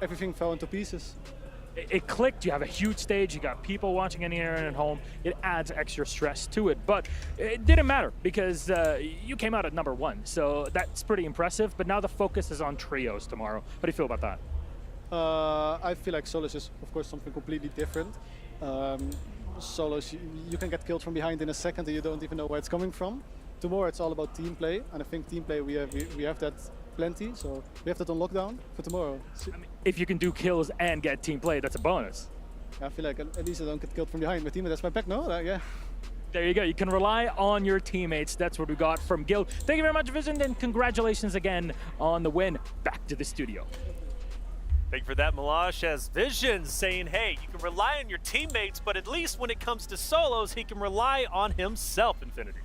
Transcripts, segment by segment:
everything fell into pieces. It clicked. You have a huge stage. You got people watching anywhere and at home. It adds extra stress to it, but it didn't matter because you came out at #1, so that's pretty impressive. But now the focus is on trios tomorrow. How do you feel about that? I feel like solos is, of course, something completely different. Solos, you can get killed from behind in a second, and you don't even know where it's coming from. Tomorrow, it's all about team play, and I think team play we have that plenty, so we have that on lockdown for tomorrow. I mean, if you can do kills and get team play, that's a bonus. I feel like at least I don't get killed from behind. My teammate has my back, no? Yeah. There you go. You can rely on your teammates. That's what we got from Gil. Thank you very much, Vision, and congratulations again on the win. Back to the studio. Thank you for that, Milosh. As Vision saying, hey, you can rely on your teammates, but at least when it comes to solos, he can rely on himself, Infinity.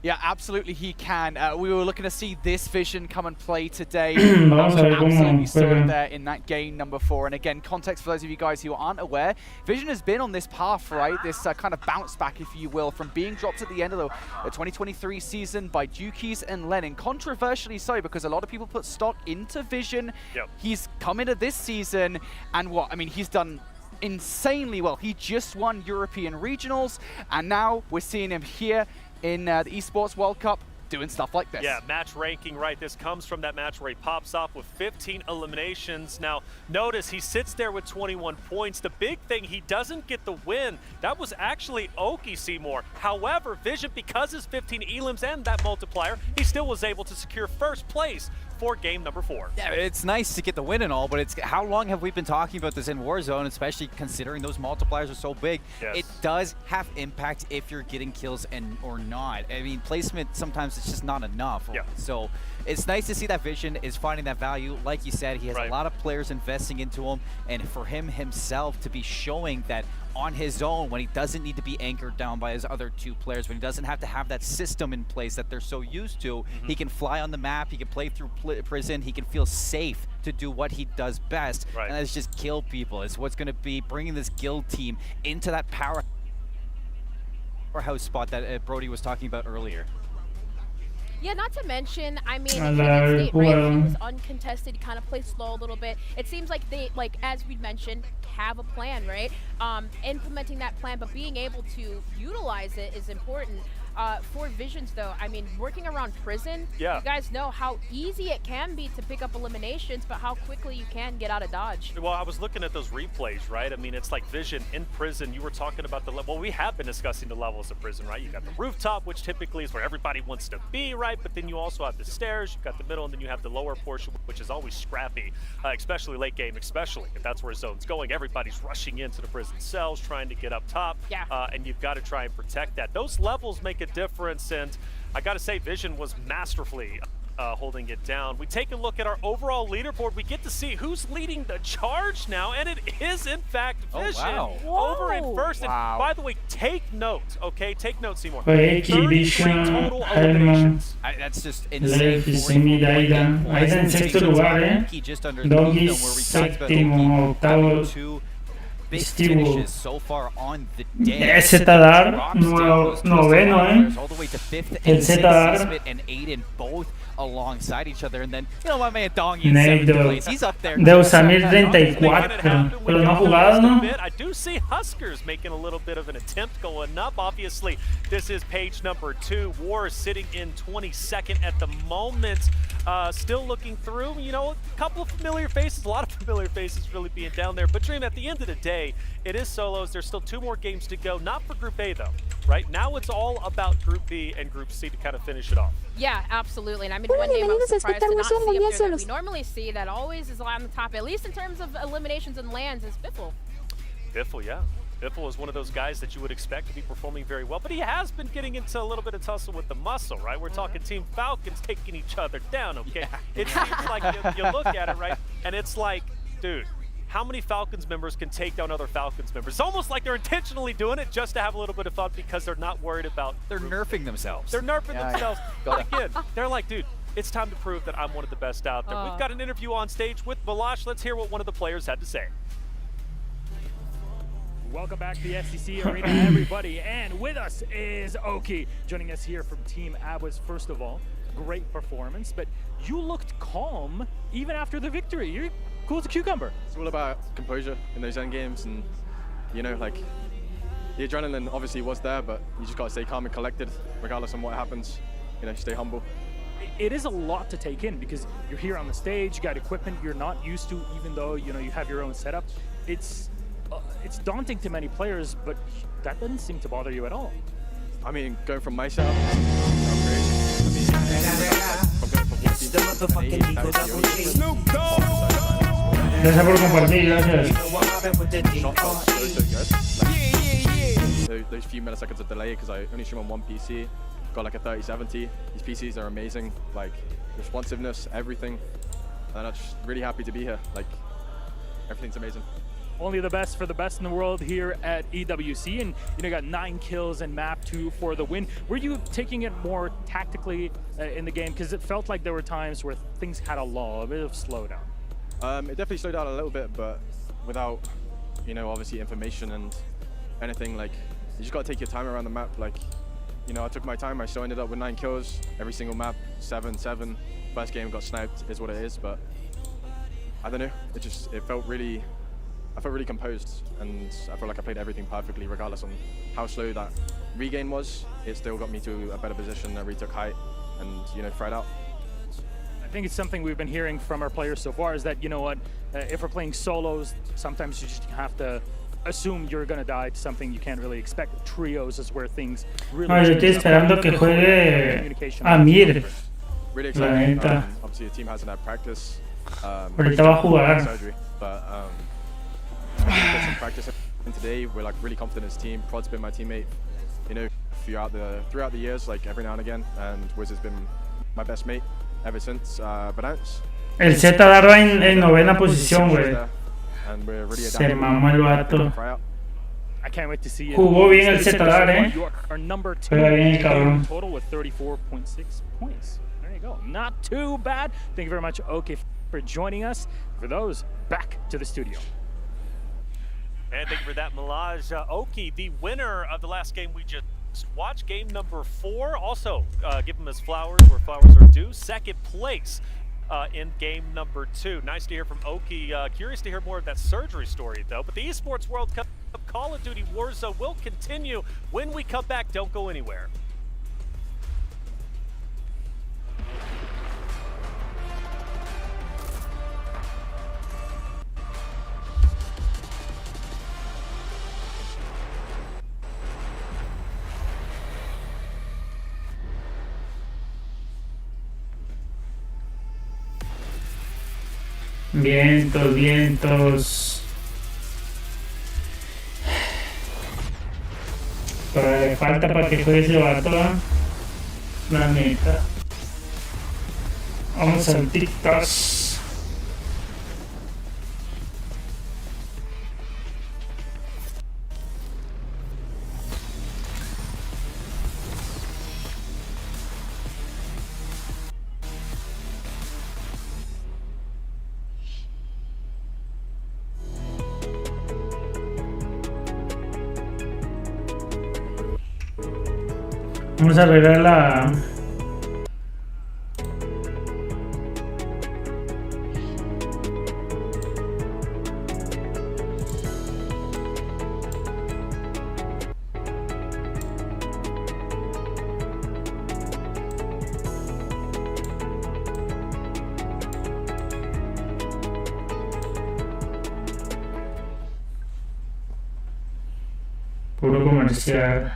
Yeah, absolutely he can. We were looking to see this Vision come and play today. Vamos a ver cómo Absolutely saw it juega. there in that game #4. And again, context for those of you guys who aren't aware, Vision has been on this path, right? This kind of bounce back, if you will, from being dropped at the end of the 2023 season by Jukies and Lennon. Controversially so, because a lot of people put stock into Vision. Yep. He's come into this season, and what? I mean, he's done insanely well. He just won European Regionals, and now we're seeing him here in the Esports World Cup doing stuff like this. Yeah, match ranking, right? This comes from that match where he pops off with 15 eliminations. Now, notice he sits there with 21 points. The big thing, he doesn't get the win. That was actually Oki Seymour. However, Vision, because his 15 elims and that multiplier, he still was able to secure first place for game #4. Yeah, it's nice to get the win and all, but it's how long have we been talking about this in Warzone, especially considering those multipliers are so big? Yes. It does have impact if you're getting kills and or not. I mean, placement sometimes it's just not enough. Yeah. So it's nice to see that Vision is finding that value. Like you said, he has Right. a lot of players investing into him, and for him himself to be showing that on his own, when he doesn't need to be anchored down by his other two players, when he doesn't have to have that system in place that they're so used to, he can fly on the map, he can play through prison, he can feel safe to do what he does best, Right. and that's just kill people. It's what's going to be bringing this guild team into that powerhouse spot that Brody was talking about earlier. Yeah, not to mention, I mean, A in la that state, right, jugaron. he was uncontested, he kind of played slow a little bit. It seems like they, like, as we mentioned, have a plan, right? Implementing that plan, but being able to utilize it is important. For Visions, though, I mean, working around prison, Yeah. you guys know how easy it can be to pick up eliminations, but how quickly you can get out of dodge. Well, I was looking at those replays, right? I mean, it's like Vision in prison. You were talking about the level. Well, we have been discussing the levels of prison, right? You got the rooftop, which typically is where everybody wants to be, right? But then you also have the stairs, you've got the middle, and then you have the lower portion, which is always scrappy, especially late game, especially if that's where zone's going. Everybody's rushing into the prison cells, trying to get up top, Yeah. and you've got to try and protect that. Those levels make a difference, and I got to say, Vision was masterfully holding it down. We take a look at our overall leaderboard. We get to see who's leading the charge now, and it is, in fact, Vision over in first. Wow. And by the way, take note, okay? Take note, Seymour. Foi 33 Vision, total Helman, eliminations. That's just insane. Levi, Simi, Daida. Aida en sexto lugar, Donkey just underneath Doggy them, where we talked about séptimo, Donkey having octavo. two big Steve. finishes so far on the day. El ZDAR, Rock's noveno, all the way to 5th El and 6th, ZDAR. Sisbit and Aiden both alongside each other, and then my man Dongy in Nate 7th place, he's up there. Deusamir 34, pero no ha jugado, ¿no? I do see Huskers making a little bit of an attempt going up. Obviously, this is page #2. War is sitting in 22nd at the moment. Still looking through, a couple of familiar faces, a lot of familiar faces really being down there. But Dream, at the end of the day, it is solos. There's still 2 more games to go. Not for Group A, though, right? Now it's all about Group B and Group C to kind of finish it off. Yeah, absolutely. And I mean, one name I was surprised to not see up there that we normally see that always is on the top, at least in terms of eliminations and lands, is Biffle. Biffle, yeah. Biffle is one of those guys that you would expect to be performing very well, but he has been getting into a little bit of tussle with the muscle, right? We're talking Team Falcons taking each other down, okay? Yeah. It seems like you look at it, right? And it's like, dude, how many Falcons members can take down other Falcons members? It's almost like they're intentionally doing it just to have a little bit of fun because they're not worried about... They're nerfing themselves. They're nerfing Yeah, themselves. yeah. But again, they're like, dude, it's time to prove that I'm one of the best out there. We've got an interview on stage with Milosh. Let's hear what one of the players had to say. Welcome back to the SCC Arena, everybody. And with us is Oki, joining us here from Team Abwas. First of all, great performance, but you looked calm even after the victory. You're cool as a cucumber. It's all about composure in those end games, and you know, like the adrenaline obviously was there, but you just got to stay calm and collected regardless of what happens. You know, stay humble. It is a lot to take in because you're here on the stage, you got equipment you're not used to, even though you know you have your own setup. It's daunting to many players, but that doesn't seem to bother you at all. I mean, going from my setup, I'm crazy. I mean, from going from 14 to 80, Snoop Dogg. Gracias por compartir, gracias. Those few milliseconds of delay because I only stream on one PC, got like a 3070. These PCs are amazing, like responsiveness, everything, and I'm just really happy to be here. Like everything's amazing. Only the best for the best in the world here at EWC, and you know, got 9 kills in map 2 for the win. Were you taking it more tactically in the game? Because it felt like there were times where things had a bit of slowdown. It definitely slowed down a little bit, but without, you know, obviously information and anything, like you just got to take your time around the map. Like, you know, I took my time. I still ended up with 9 kills every single map, 7-7. First game got sniped, is what it is, but I don't know. It felt really. I felt really composed, and I felt like I played everything perfectly, regardless on how slow that regain was. It still got me to a better position. I retook height, and you know, fried out. I think it's something we've been hearing from our players so far is that, you know what, if we're playing solos, sometimes you just have to assume you're gonna die to something you can't really expect. Trios is where things really. No, yo estoy esperando que juegue a Mir. Really excited. Obviously, the team hasn't had practice. Ahorita va a jugar. Surgery, but I think we got some practice in today. We're like really confident as a team. Prod's been my teammate, you know, throughout the years, like every now and again, and Wiz has been my best mate ever since Verdansk. El Z Darba en novena posición, güey. And we're really Se mamó el vato. I can't wait to see it. Jugó bien el Z Darba, Our number 2 Juega bien el cabrón. total with 34.6 points. There you go. Not too bad. Thank you very much, Oki, for joining us. For those, back to the studio. And thank you for that, Milaj. Oki, the winner of the last game we just watched, game number 4. Also, give him his flowers where flowers are due. Second place in game number 2. Nice to hear from Oki. Curious to hear more of that surgery story, though. But the Esports World Cup Call of Duty Warzone will continue when we come back. Don't go anywhere. Vientos, vientos. Pero le falta para que juegue ese vato, ¿eh? La neta. Vamos al TikTok. Vamos a arreglar la... Puro comercial.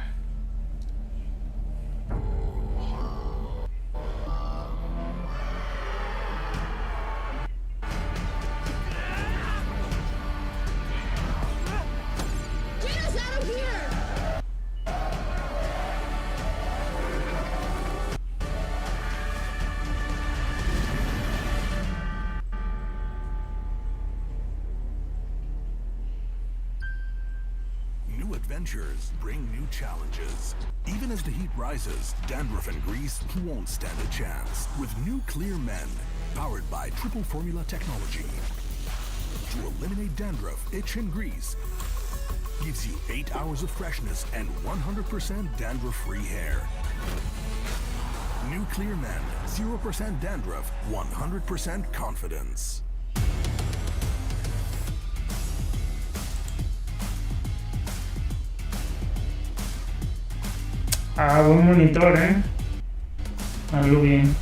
Adventures bring new challenges. Even as the heat rises, dandruff and grease won't stand a chance. With new Clear Men, powered by triple formula technology. To eliminate dandruff, itch, and grease, gives you 8 hours of freshness and 100% dandruff-free hair. New Clear Men, 0% dandruff, 100% confidence. Ah, buen monitor, algo bien.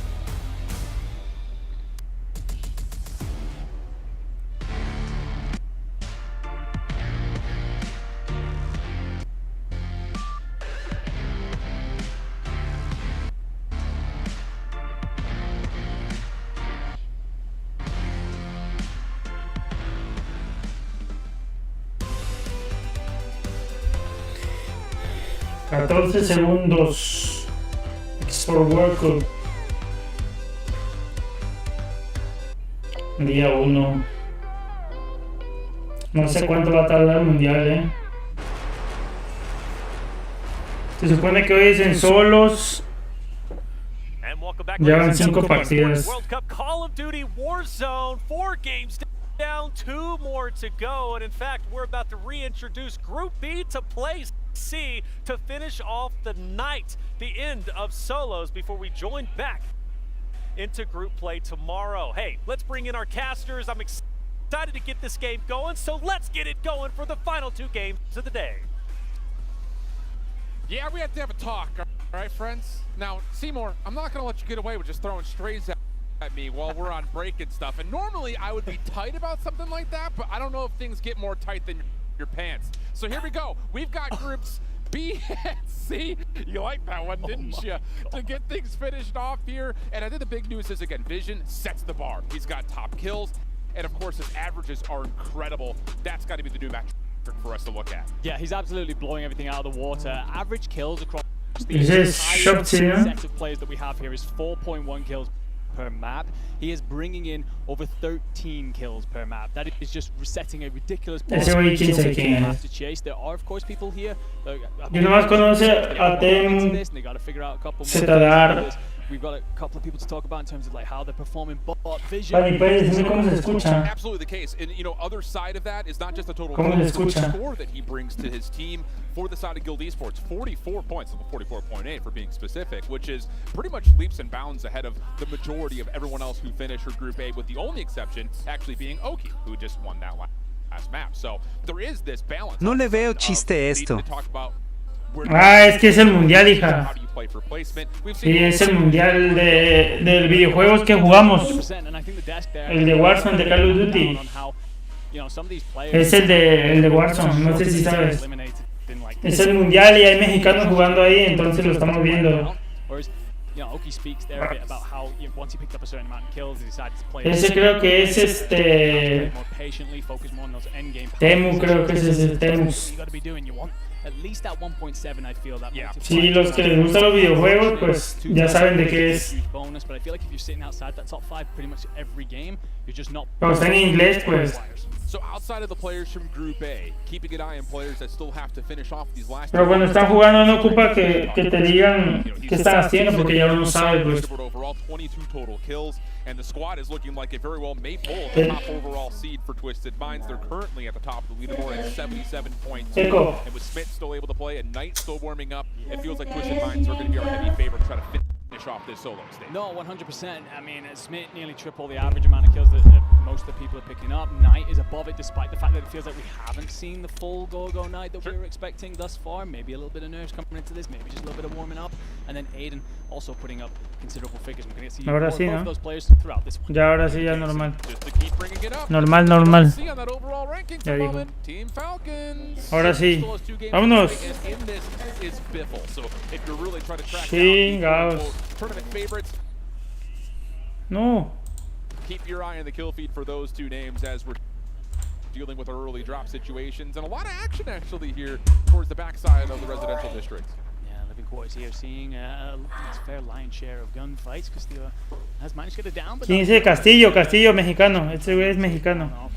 $14 Export World Cup. Día 1. No sé cuánto va a tardar el mundial, Se supone que hoy es en solos. Llevan 5 partidas. World Cup Call of Duty Warzone, 4 games down, 2 more to go, and in fact, we're about to reintroduce Group B to play C to finish off the night, the end of solos before we join back into group play tomorrow. Hey, let's bring in our casters. I'm excited to get this game going, so let's get it going for the final 2 games of the day. Yeah, we have to have a talk, all right, friends? Now, Seymour, I'm not going to let you get away with just throwing strays at me while we're on break and stuff. And normally I would be tight about something like that, but I don't know if things get more tight than your pants. So here we go. We've got groups B and C. You like that one, didn't you? To get things finished off here. And I think the big news is, again, Vision sets the bar. He's got top kills. And of course, his averages are incredible. That's got to be the new metric for us to look at. Yeah, he's absolutely blowing everything out of the water. Average kills across the entire set of players that we have here is 4.1 kills per map. He is bringing in over 13 kills per map. That is just setting a ridiculous bar. Have to chase. There are of course people here. Yo nomás conoce a Temu, they got to figure out a couple Cetadar. We've got a couple of people to talk about in terms of like how they're performing, but Vision. Absolutely the case. And you know, other side of that is not just the total score that he brings to his team for the side of Guild Esports. 44 points, 44.8 for being specific, which is pretty much leaps and bounds ahead of the majority of everyone else who finished her Group A, with the only exception actually being Oki, who just won that last map. So there is this balance. No le veo chiste esto. Ah, es que es el mundial, hija. Sí, es el mundial de videojuegos que jugamos. El de Warzone, de Call of Duty. Es el de Warzone, no sé si sabes. Es el mundial y hay mexicanos jugando ahí, entonces lo estamos viendo. Ese creo que es Temu, creo que es ese Temu. Sí, los que les gustan los videojuegos, pues ya saben de qué es. Pero está en inglés, pues. Pero cuando están jugando no ocupa que te digan qué están haciendo, porque ya uno sabe, pues. And the squad is looking like it very well may pull the top overall seed for Twisted Minds. They're currently at the top of the leaderboard at 77.2. And with Smith still able to play and Knight still warming up, it feels like Twisted Minds are going to be our heavy favorite to try to finish off this solo stage. No, 100%. I mean, Smith nearly triple the average amount of kills that most of the people are picking up. Knight is above it, despite the fact that it feels like we haven't seen the full go-go Knight that we were expecting thus far. Maybe a little bit of nerves coming into this, maybe just a little bit of warming up. And then Aiden also putting up considerable figures. We're going to see more of both those players throughout this one. Ya ahora sí, ya normal. Normal. Ya dijo. Ahora sí. Vámonos. Chingados. No. Keep your eye on the kill feed for those two names as we're dealing with our early drop situations and a lot of action actually here towards the backside of the residential district. Yeah, living quarters here seeing a fair lion's share of gunfights. Castillo has managed to get it down. ¿Quién dice Castillo, mexicano? Este güey es mexicano.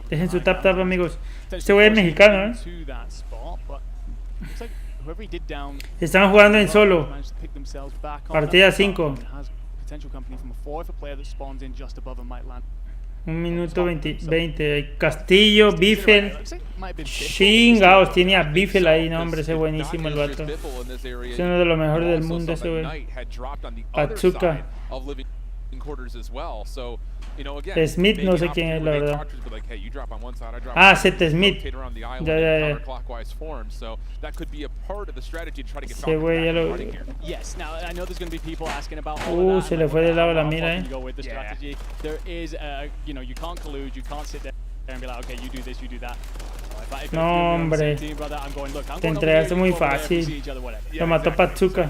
Dejen su tap, amigos. Este güey es mexicano, Están jugando en solo. Partida 5. 1 minuto 20. Castillo, Biffel. Chingaos, tiene a Biffel ahí, no hombre, ese es buenísimo el vato. Es uno de los mejores del mundo ese güey. Atsuka. You know, again, Smith no sé quién es, la verdad. Ah, Seth Smith. Ya. Ese güey ya lo... Yes, now I know there's going to be people asking about Se le fue de lado la mira, you go with the strategy. There is, you know, you can't collude, you can't sit there and be like, okay, you do this, you do that. No, hombre. Te entregaste muy fácil. Lo mató Patsuka.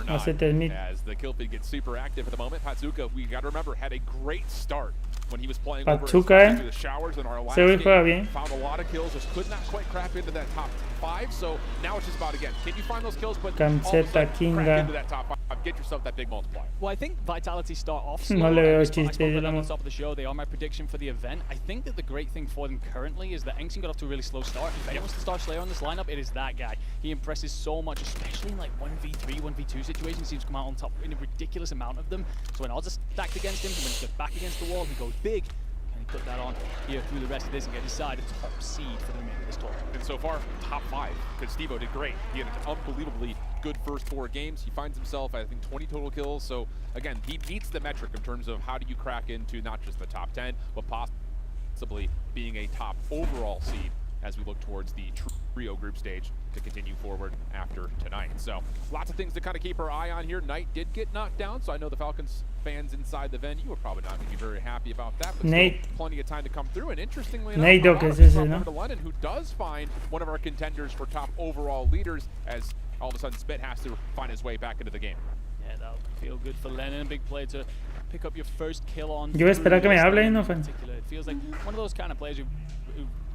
No se termina. As the kill feed gets super active at the moment, Patsuka, we got to remember, had a great start when he was playing Patsuka, over the showers in our last se game. juega bien. Found a lot of kills, just could not quite crap into that top 5. So now it's just about, again, can you find those kills, but Camiseta Kinga. into that top 5, get yourself that big multiplier. Well, I think Vitality start off slow. No le veo I chiste. spoke about on top of the show. They are my prediction for the event. I think that the great thing for them currently is that Engson got off to a really slow start. If anyone wants to start Slayer on this lineup, it is that guy. He impresses so much, especially in like 1v3, 1v2 situations. He seems to come out on top in a ridiculous amount of them. So when odds are stacked against him, when he goes back against the wall, he goes big. Can he put that on here through the rest of this and get his side a top seed for the remainder of this tournament? And so far, top 5, because Stevo did great. He had an unbelievably good first 4 games. He finds himself, I think, 20 total kills. So again, he meets the metric in terms of how do you crack into not just the top 10, but possibly being a top overall seed as we look towards the trio group stage to continue forward after tonight. So lots of things to kind of keep our eye on here. Knight did get knocked down, so I know the Falcons fans inside the venue are probably not going to be very happy about that, but Nate. still plenty of time to come through. And interestingly Nate enough, que es ese, ¿no? to London, who does find one of our contenders for top overall leaders, as all of a sudden Spit has to find his way back into the game. Yeah, that'll feel good for Lennon. Big play to pick up your first kill on. Yo voy a esperar que me hable, ¿no, fan? It feels like one of those kind of players who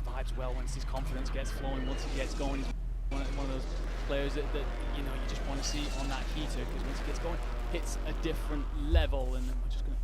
vibes well once his confidence gets flowing, once he gets going. He's one of those players that you know you just want to see on that heater, because once he gets going, hits a different level. And we're just gonna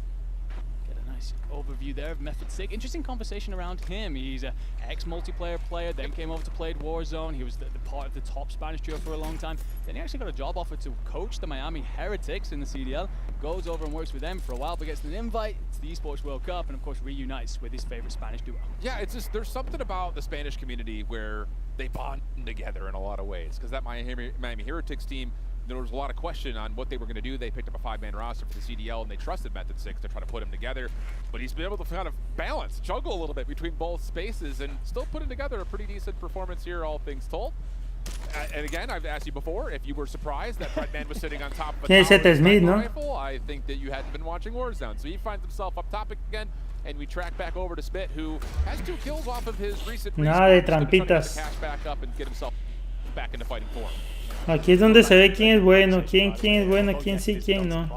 get a nice overview there of Method Sig. Interesting conversation around him. He's an ex-multiplayer player, then came over to play Warzone. He was the part of the top Spanish trio for a long time. Then he actually got a job offer to coach the Miami Heretics in the CDL. Goes over and works with them for a while, but gets an invite to the Esports World Cup, and of course reunites with his favorite Spanish duo. Yeah, it's just, there's something about the Spanish community where they bond together in a lot of ways, because that Miami Heretics team, there was a lot of question on what they were going to do. They picked up a 5-man roster for the CDL, and they trusted Method 6 to try to put him together. But he's been able to kind of balance, juggle a little bit between both spaces, and still putting together a pretty decent performance here, all things told. And again, I've asked you before, if you were surprised that Redman was sitting on top of a rifle, I think that you hadn't been watching Warzone. So he finds himself up top again, and we track back over to Spit, who has 2 kills off of his recent Nada de trampitas. cash back up and get himself back into fighting form. Aquí es donde se ve quién es bueno, quién es bueno, quién sí, quién no.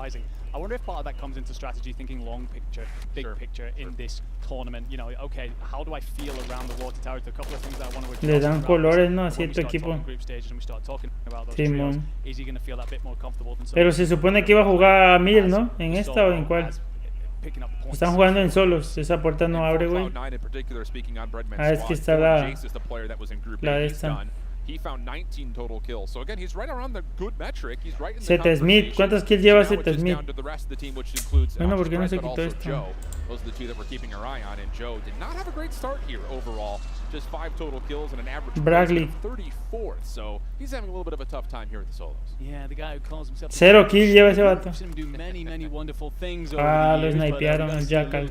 I wonder if part of that comes into strategy, thinking long picture, big picture in this tournament. You know, okay, how do I feel around the water tower? There's a couple of things that I want to address. Le dan colores, ¿no? Así a tu equipo. Simón. Is he going to feel that bit more comfortable than Pero se supone que iba a jugar a Mir, ¿no? ¿En esta o en cuál? Están jugando en solos. Esa puerta no abre, güey. Ah, es que está la de esta. He found 19 total kills. So again, he's right around the good metric. He's right in the Seth Smith, ¿cuántas kills lleva Seth Smith? Bueno, ¿por qué no se quitó esto? Those are the 2 that we're keeping our eye on, and Joe did not have a great start here overall. Just 5 total kills and an average of 34th. So he's having a little bit of a tough time here at the solos. Yeah, the guy who calls himself 0 kills lleva ese vato. Do many wonderful things over lo the years, snipearon el Jackal.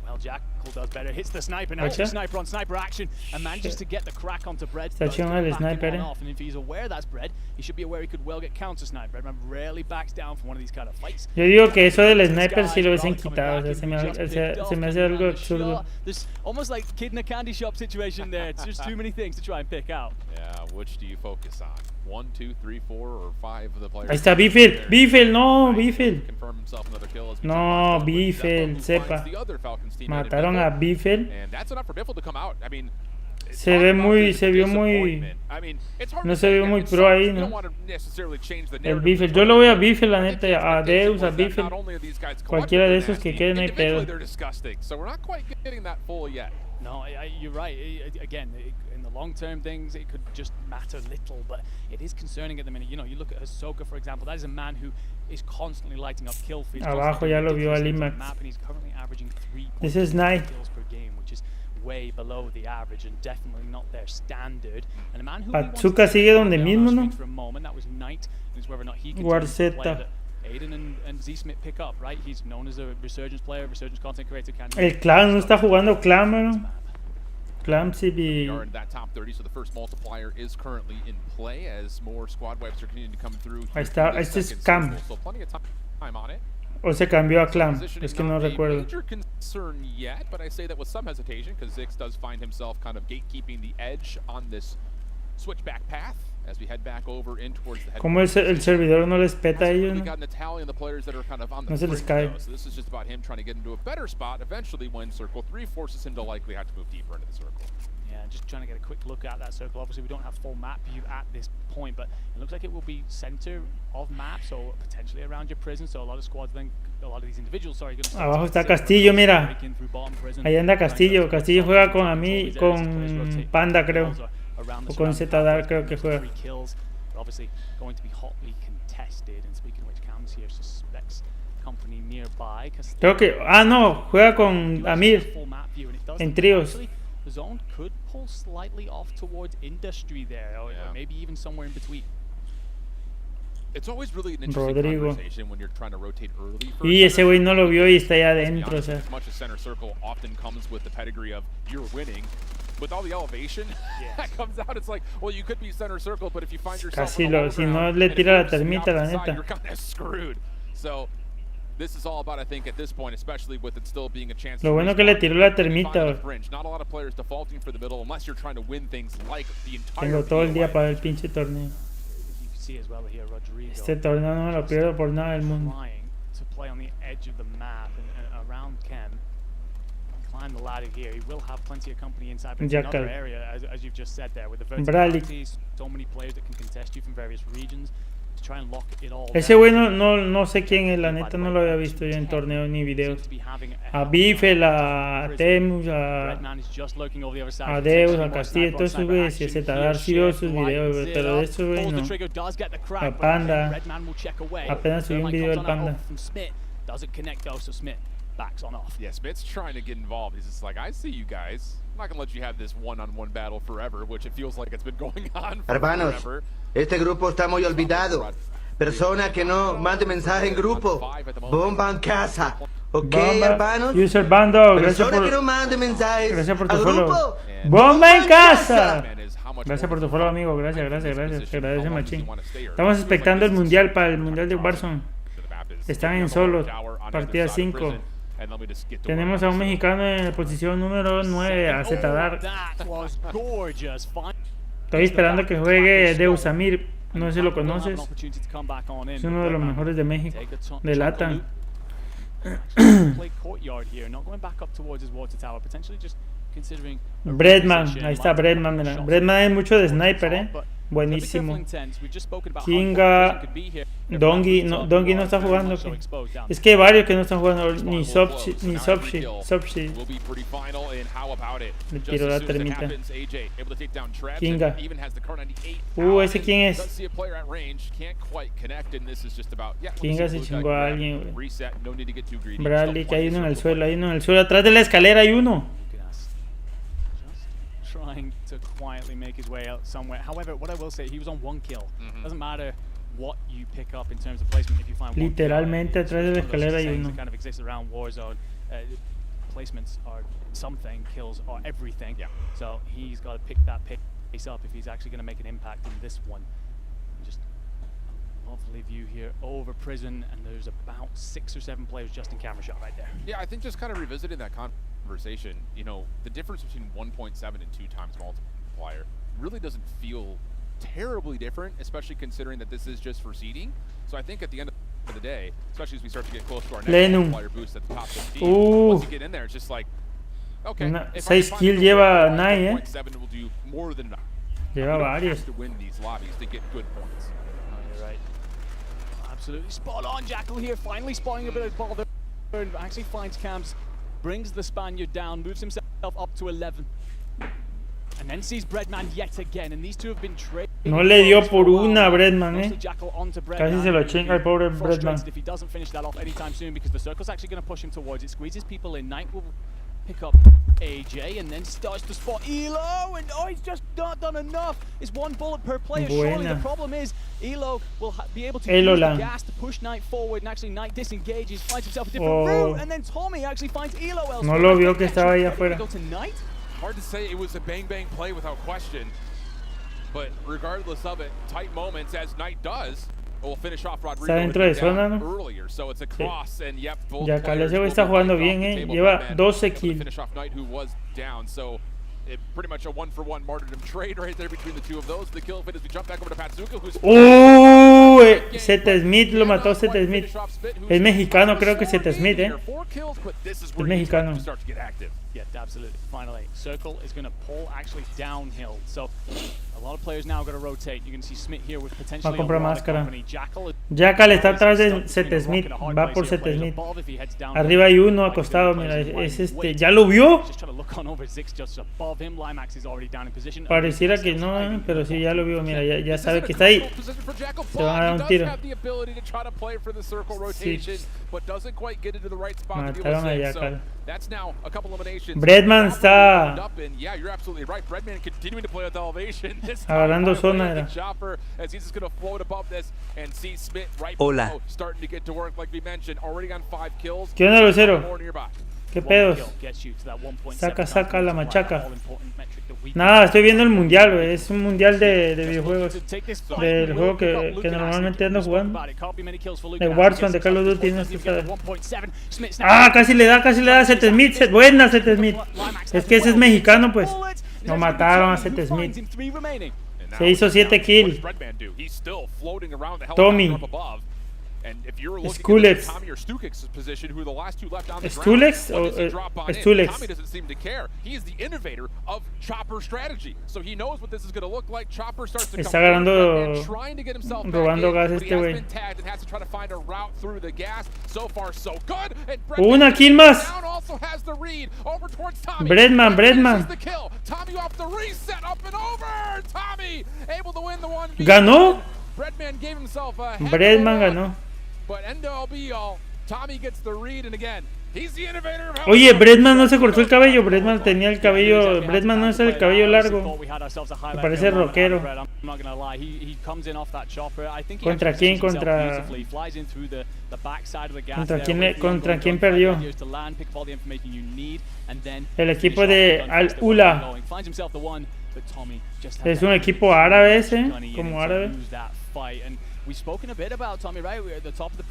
Well, Jackal does better. Hits the sniper now. Sniper on sniper action and manages to get the crack onto Bread. Está chingón el sniper, And if he's aware that's Bread, he should be aware he could well get counter sniped. Bread rarely backs down from one of these kind of fights. Yo digo que eso del sniper sí lo hubiesen quitado, o sea, se me hace algo absurdo. There's almost like kid in a candy shop situation there. It's just too many things to try and pick out. Yeah, which do you focus on? 1, 2, 3, 4, or 5 of the players. Ahí está Biffel, Biffel, no, Biffel. Confirm himself another kill as we No, Biffel, sepa. Mataron a Biffel. And that's enough for Biffel to come out. I mean, se vio muy, no se vio muy pro ahí, ¿no? El Biffel, yo lo voy a Biffel, la neta, a Deus, a Biffel, cualquiera de esos que queden ahí pedo. No, you're right. Again, in the long-term things, it could just matter little, but it is concerning at the minute. You know, you look at Ahsoka, for example. That is a man who is constantly lighting up kill feeds. Abajo ya lo vio Alimax. And he's currently averaging 3.2 kills per game, which is way below the average and definitely not their standard. And a man who Patsuka sigue donde mismo, ¿no? For a moment, that was Knight. Is whether or not he can Guarceta. Aiden and Z Smith pick up, right? He's known as a Resurgence player, Resurgence content creator. El Clam no está jugando Clam, ¿no? Clam sí We are in that top 30, so the first multiplier is currently in play as more squad wipes are continuing to come through. Ahí está, este es Cam. So plenty of time on it. O se cambió a Clam, es que no Not a recuerdo. major concern yet, but I say that with some hesitation because Zix does find himself kind of gatekeeping the edge on this switchback path as we head back over in towards the ¿Cómo el servidor no les peta a ellos? really ¿No? got an Italian, the players that are kind of on the No se les brink, cae. though. So this is just about him trying to get into a better spot eventually when Circle 3 forces him to likely have to move deeper into the circle. Yeah, just trying to get a quick look at that circle. Obviously, we don't have full map view at this point, but it looks like it will be center of map, so potentially around your prison. So a lot of squads then, a lot of these individuals, sorry, going to Abajo está Castillo, mira. Ahí anda Castillo. Castillo juega con con Panda, creo. O con Zetadar, creo que juega. Obviously, going to be hotly contested. And speaking of which, Cam's here suspects company nearby. Creo que... Ah, no. Juega con Amir. En tríos. The zone could pull slightly off towards industry there, or maybe even somewhere in between. It's always really an interesting Rodrigo. conversation when you're trying to rotate early. For Y ese center güey no lo circle. vio y está allá Let's be adentro, o honest, sea. as much as center circle often comes with the pedigree of you're winning, with all the elevation that comes out, it's like, well, you could be center circle, but if you find yourself Casi on the lo... low Si no ground le and tira la if you're termita, la opposite side, neta. you're kind of screwed. So this is all about, I think, at this point, especially with it still being a chance. Lo to bueno que le respawn, tiró la you find termita, on the güey. fringe. Not a lot of players defaulting for the middle unless you're trying to win things like the entire Tengo todo el día POA. para ver el pinche torneo. You can see as well here, Rodrigo. Este torneo no me lo pierdo por nada del mundo. Trying to play on the edge of the map and around Chem. Climb the ladder here. He will have plenty of company inside, but it's Jackal. another area, as you've just said there, with the Bradley. verticality, so many players that can contest you from various regions to try and lock it all Ese down. güey no sé quién es, la neta no lo había visto yo en torneos ni videos. A Bifel, a Temus, a Deus, a Castillo, todos esos güeyes, y a Zetadar sí veo sus videos, güey, pero de esos güeyes no. A Panda, apenas subí un video del Panda. Doesn't connect though, so Smith backs on off. Yeah, Smith's trying to get involved. He's just like, I see you guys. I'm not going to let you have this one-on-one battle forever, which it feels like it's been going on Hermanos, forever. este grupo está muy olvidado. Persona que no mande mensaje en grupo, bomba en casa. ¿Ok, hermanos? User Bando, gracias Persona que no por, mande mensajes gracias por tu al follow. grupo, ¡Bomba en casa! Man, is how much Gracias por more tu follow, amigo. Gracias. Te agradece machín. Estamos expectando el mundial para el mundial de Warzone. Están en solo, partida 5. Tenemos a un mexicano en la posición número 9, a Zetadar. Estoy esperando que juegue Deus Amir. No sé si lo conoces. Es uno de los mejores de México, de LATAM. Bredman, ahí está Bredman, mira. Bredman es mucho de sniper, buenísimo. Kinga, Dongi no está jugando. Es que hay varios que no están jugando, ni Sobshi. Le tiró la termita. Kinga. ¿Ese quién es? Kinga se chingó a alguien, güey. Bradley, que hay uno en el suelo, atrás de la escalera hay uno. Trying to quietly make his way out somewhere. However, what I will say, he was on one kill. Doesn't matter what you pick up in terms of placement if you find one Literalmente kill. atrás de la escalera hay uno. Kind of exists around Warzone. Placements are something, kills are everything. Yeah. So he's got to pick that pace up if he's actually going to make an impact in this one. Just lovely view here over prison, and there's about 6 or 7 players just in camera shot right there. Yeah, I think just kind of revisiting that conversation, you know, the difference between 1.7 and 2 times multiplier really doesn't feel terribly different, especially considering that this is just for seeding. So I think at the end of the day, especially as we start to get close to our next multiplier boost at the top 15, once you get in there, it's just like, okay, 6 kills lleva Nai, 1.7 will do more than enough. Lleva varios. To win these lobbies to get good points. You're right. Absolutely spot on. Jackal here, finally spotting a bit of ball there. Actually finds Camps, brings the Spaniard down, moves himself up to 11. And then sees Breadman yet again, and these two have been trading. No le dio por una Breadman, Casi se lo chinga el pobre Breadman. If he doesn't finish that off anytime soon, because the circle's actually going to push him towards it, squeezes people in. Knight will pick up AJ and then starts to spot Elo, and he's just not done enough. It's one bullet per player. Surely the problem is Elo will be able to use the gas to push Knight forward, and actually Knight disengages, finds himself a different route, and then Tommy actually finds Elo elsewhere. No lo vio que estaba ahí afuera. Hard to say, it was a bang play without question, but regardless of it, tight moments as Knight does. Will finish off Rodrigo está dentro de zona, ¿no? earlier, so it's a cross, and yep, both ya Calesio está jugando bien, lleva 12 kills. Finish off Knight, who was down, so pretty much a 1-for-1 martyrdom trade right there between the two of those. The kill fit as we jump back over to Patsuka, who's Seth Smith lo mató. Seth Smith es mexicano, creo que Seth Smith, es mexicano. Yeah, absolutely. Finally, Circle is going to pull actually downhill. So a lot of players now got to rotate. You can see Smith here with potentially a comprar máscara. Jackal está atrás de Seth Smith, va por Seth Smith. Arriba hay uno acostado, mira, es este. ¿Ya lo vio? Pareciera que no, pero sí, ya lo vio, mira, ya sabe que está ahí. Se van a dar un tiro. Sí. Mataron a Jackal. Breadman está agarrando zona. Era. Hola. ¿Qué onda, Lucero? ¿Qué pedos? Saca la machaca. Nada, estoy viendo el mundial, wey. Es un mundial de videojuegos. Del juego que normalmente ando jugando. De Warzone, de Call of Duty, no sé. Ah, casi le da Seth Smith. Buena Seth Smith. Es que ese es mexicano, pues. Lo mataron a Seth Smith. Se hizo 7 kills. Tommy. Skulex. Stulex o Stulex. Tommy doesn't seem to care. He is the innovator of Chopper strategy. So he knows what this is going to look like. Chopper starts to está agarrando, robando gas este güey. Una kill más. Breadman. Ganó. Breadman ganó. Oye, Breadman no se cortó el cabello. Breadman tenía el cabello. Breadman no es el cabello largo. Me parece rockero. ¿Contra quién? ¿Contra quién perdió? El equipo de Al-Ula. Es un equipo árabe ese, como árabe.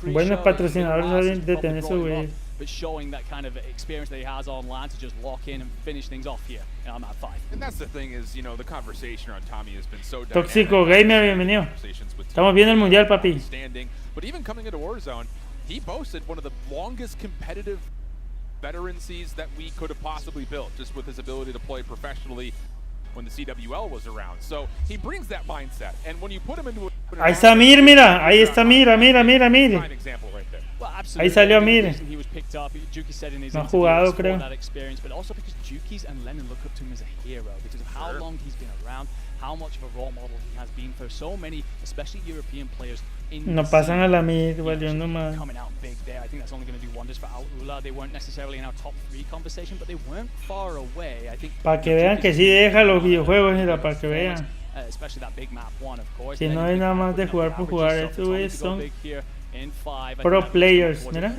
Buenos patrocinadores de tener su güey. But showing that kind of experience that he has online to just lock in and finish things off here. And I'm at 5. And that's the thing is, you know, the conversation around Tommy has been so Tóxico Gamer, bienvenido. Estamos viendo el mundial, papi. But even coming into Warzone, he boasted one of the longest competitive veterancies that we could have possibly built, just with his ability to play professionally when the CWL was around. So he brings that mindset, and when you put him into ahí está Mir, mira, ahí está Mir. Ahí salió Mir. No ha jugado, creo. No pasan a la Mir, valiendo más. Para que vean que sí deja los videojuegos, mira, para que vean. Si no es nada más de jugar por jugar, estos son pro players, mira.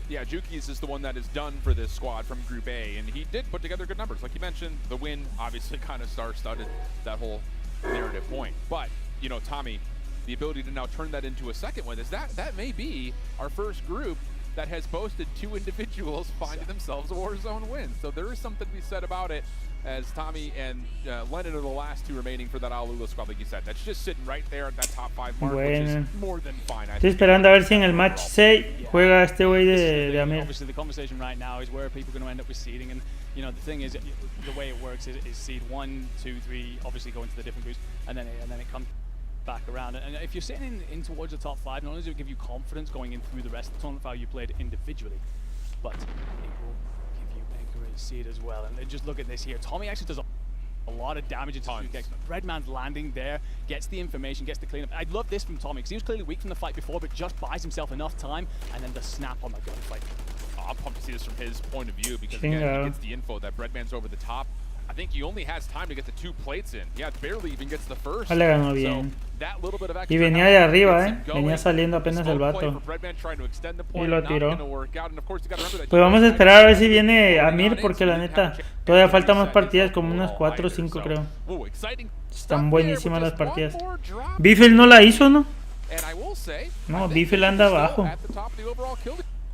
Yeah, Juki's is the one that is done for this squad from Group A, and he did put together good numbers. Like you mentioned, the win obviously kind of star-studded that whole narrative point. But, you know, Tommy, the ability to now turn that into a second win, is that may be our first group that has boasted 2 individuals finding themselves a Warzone win. So there is something to be said about it, as Tommy and Lennon are the last 2 remaining for that Al-Ula squad, like you said. That's just sitting right there at that top 5 mark, which is more than fine. Estoy esperando a ver si en el match 6 juega este güey de Amir. Obviously, the conversation right now is where are people going to end up with seeding, and you know the thing is, the way it works is seed 1, 2, 3, obviously go into the different groups, and then it comes back around. And if you're sitting in towards the top 5, not only does it give you confidence going in through the rest of the tournament, how you played individually, but it will give you a great seed as well. And just look at this here. Tommy actually does a lot of damage into Sukex. Breadman's landing there, gets the information, gets the cleanup. I love this from Tommy because he was clearly weak from the fight before, but just buys himself enough time, and then the snap on the gunfight. I'm pumped to see this from his point of view because again, he gets the info that Breadman's over the top. I think he only has time to get the 2 plates in. Yeah, barely even gets the first. Le ganó bien. So that little bit of Y venía de arriba, venía saliendo apenas el vato. Y lo tiró. Pues vamos a esperar a ver si viene Amir, porque la neta, todavía faltan más partidas, como unas 4 o 5 creo. Están buenísimas las partidas. Biffle no la hizo, ¿no? No, Biffle anda abajo.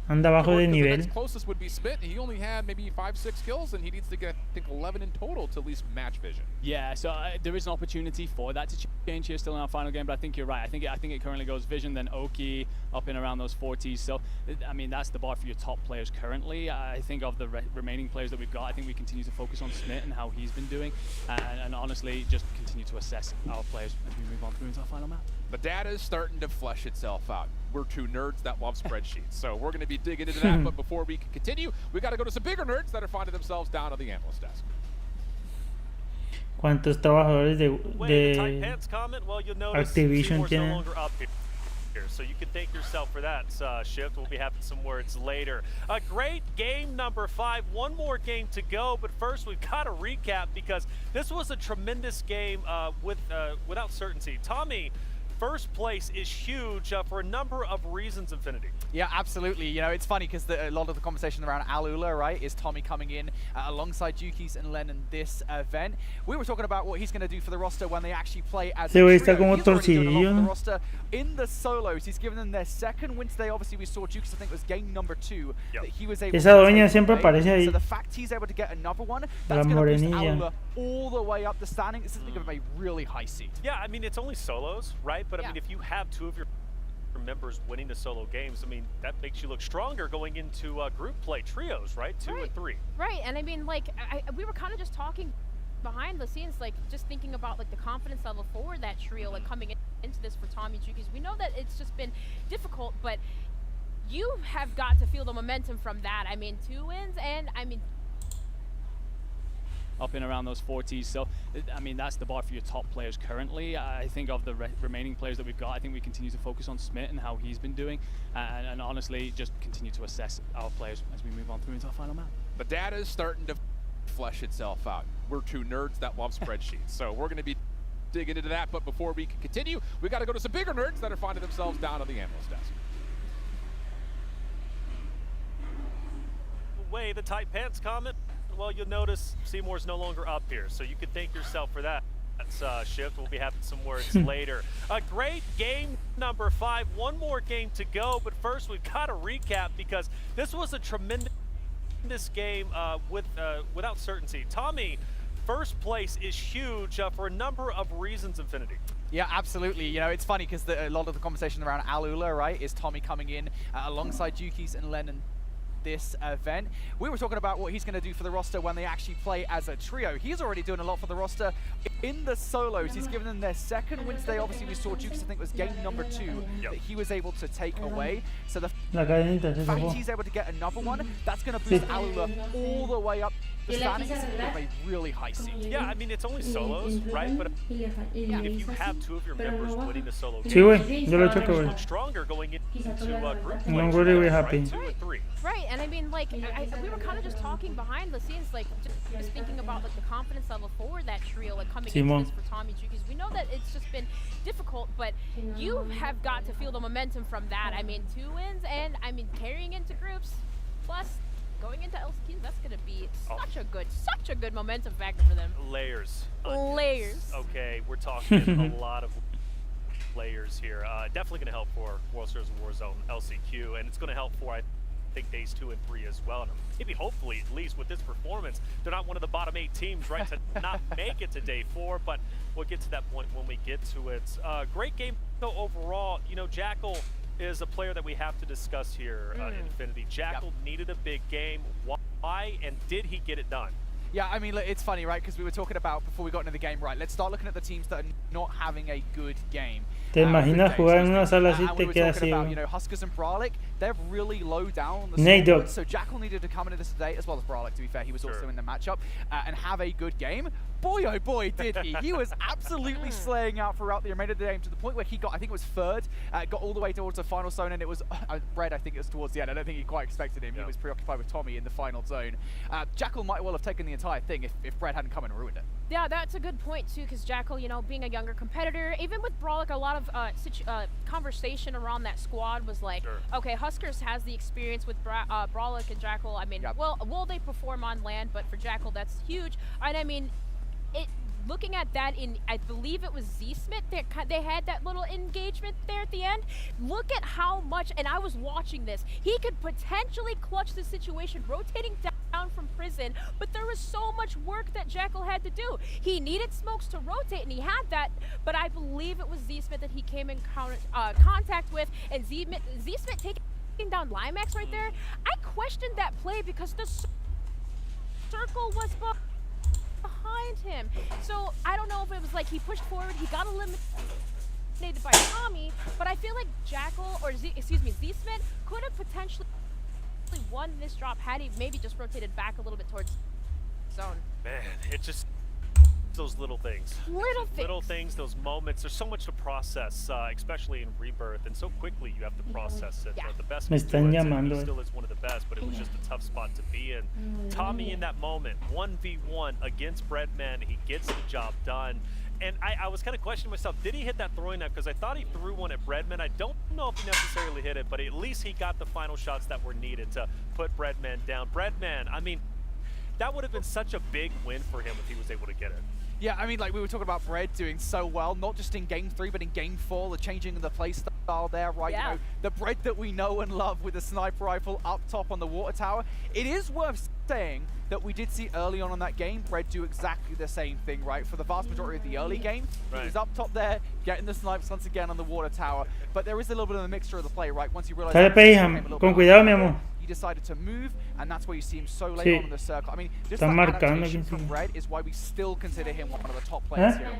Anda abajo de nivel. Closest would be Smith. He only had maybe 5-6 kills, and he needs to get, I think, 11 in total to at least match Vision. Yeah, so there is an opportunity for that to change here still in our final game, but I think you're right. I think it currently goes Vision, then Oki, up in around those 40s. So, I mean, that's the bar for your top players currently. I think of the remaining players that we've got, I think we continue to focus on Smith and how he's been doing, and honestly, just continue to assess our players as we move on through into our final map. The data is starting to flesh itself out. We're 2 nerds that love spreadsheets, so we're going to be digging into that. But before we can continue, we got to go to some bigger nerds that are finding themselves down on the analyst desk. ¿Cuántos trabajadores de Activision tienen? So you can thank yourself for that shift. We'll be having some words later. A great game number 5. One more game to go, but first we've got to recap because this was a tremendous game without certainty. Tommy, first place is huge for a number of reasons, Infinity. Yeah, absolutely. You know, it's funny because a lot of the conversation around Alula, right, is Tommy coming in alongside Jukis and Lennon this event. We were talking about what he's going to do for the roster when they actually play as a trio. He's already doing a lot for the roster in the solos. He's given them their second win today. Obviously, we saw Jukis, I think, was game number 2 that he was able Esa doña siempre aparece ahí. So the fact he's able to get another one, that's going to boost Alula all the way up the standing. This is going to be a really high seed. Yeah, I mean, it's only solos, right? But I mean, if you have 2 of your members winning the solo games, I mean, that makes you look stronger going into group play trios, right? 2 and 3. Right, and I mean, like, we were kind of just talking behind the scenes, like, just thinking about, like, the confidence level for that trio, like, coming into this for Tommy Jukis. We know that it's just been difficult, but you have got to feel the momentum from that. I mean, 2 wins, and, I mean, up in around those 40s. So, I mean, that's the bar for your top players currently. I think of the remaining players that we've got, I think we continue to focus on Smith and how he's been doing, and honestly, just continue to assess our players as we move on through into our final map. The data is starting to flesh itself out. We're 2 nerds that love spreadsheets, so we're going to be digging into that. But before we can continue, we got to go to some bigger nerds that are finding themselves down on the analyst desk. Way the tight pants comment. Well, you'll notice Seymour's no longer up here, so you can thank yourself for that. That's shift. We'll be having some words later. A great game number 5. One more game to go, but first we've got to recap because this was a tremendous game without certainty. Tommy, first place is huge for a number of reasons, Infinity. Yeah, absolutely. You know, it's funny because a lot of the conversation around Alula, right, is Tommy coming in alongside Jukis and Lennon this event. We were talking about what he's going to do for the roster when they actually play as a trio. He's already doing a lot for the roster in the solos. He's given them their second win today. Obviously, we saw Jukes, I think, was game number 2 that he was able to take away. So the fact he's able to get another one, that's going to boost Alula all the way up the standings. This is going to be a really high seed. Yeah, I mean, it's only solos, right? But if you have 2 of your members winning the solo game, yo lo checo, look stronger going into group play. I'm really happy. 2 and 3. Right, and I mean, like, we were kind of just talking behind the scenes, like, just thinking about, like, the confidence level for that trio, like, coming into this for Tommy Jukis. We know that it's just been difficult, but you have got to feel the momentum from that. I mean, 2 wins, and, I mean, carrying into groups, plus going into LCQs, that's going to be such a good momentum factor for them. Layers. Layers. Okay, we're talking a lot of layers here. Definitely going to help for World Series of Warzone LCQ, and it's going to help for, I think, days 2 and 3 as well. And maybe, hopefully, at least with this performance, they're not one of the bottom 8 teams, right, to not make it to day 4, but we'll get to that point when we get to it. Great game, though, overall. You know, Jackal is a player that we have to discuss here, Infinity. Jackal needed a big game. Why, and did he get it done? Yeah, I mean, look, it's funny, right? Because we were talking about, before we got into the game, right, let's start looking at the teams that are not having a good game. ¿Te imaginas jugar en una sala así te queda así? You know, Huskers and Bralic, they're really low down on the Nate scoreboard, so Jackal needed to come into this today, as well as Brolic, to be fair. He was also in the matchup, and have a good game. Boy, oh boy, did he. He was absolutely slaying out throughout the remainder of the game, to the point where he got, I think it was third, got all the way towards the final zone, and it was, Red, I think it was towards the end. I don't think he quite expected him. He was preoccupied with Tommy in the final zone. Jackal might well have taken the entire thing if Brad hadn't come and ruined it. Yeah, that's a good point too, because Jackal, you know, being a younger competitor, even with Brolic, a lot of conversation around that squad was like, okay, Huskers has the experience with Brolic and Jackal. I mean, well, will they perform on land? But for Jackal, that's huge. And I mean, looking at that in, I believe it was Z-Smith, they had that little engagement there at the end. Look at how much, and I was watching this, he could potentially clutch the situation, rotating down from prison, but there was so much work that Jackal had to do. He needed smokes to rotate, and he had that, but I believe it was Z-Smith that he came in contact with, and Z-Smith taking down Limax right there. I questioned that play because the circle was behind him. So I don't know if it was like he pushed forward, he got eliminated by Tommy, but I feel like Jackal, or Z-Smith could have potentially won this drop had he maybe just rotated back a little bit towards zone. Man, it just those little things. Little things, those moments. There's so much to process, especially in Rebirth, and so quickly you have to process it. The best Me están llamando. he still is one of the best, but it was just a tough spot to be in. Tommy in that moment, 1v1 against Breadman, he gets the job done. And I was kind of questioning myself, did he hit that throwing knife? Because I thought he threw one at Breadman. I don't know if he necessarily hit it, but at least he got the final shots that were needed to put Breadman down. Breadman, I mean, that would have been such a big win for him if he was able to get it. Yeah, I mean, like we were talking about Bread doing so well, not just in Game 3, but in Game 4, the changing of the play style there, right? Yeah. You know, the Bread that we know and love with the sniper rifle up top on the water tower. It is worth saying that we did see early on in that game, Bread do exactly the same thing, right? For the vast majority of the early game, he was up top there, getting the snipes once again on the water tower. But there is a little bit of a mixture of the play, right? Once you realize Sale Pejam, con cuidado, mi amor. he decided to move, and that's where you see him so late on in the circle. I mean, just Está that marcando adaptation aquí, from sí. Red is why we still consider him one of the top players here.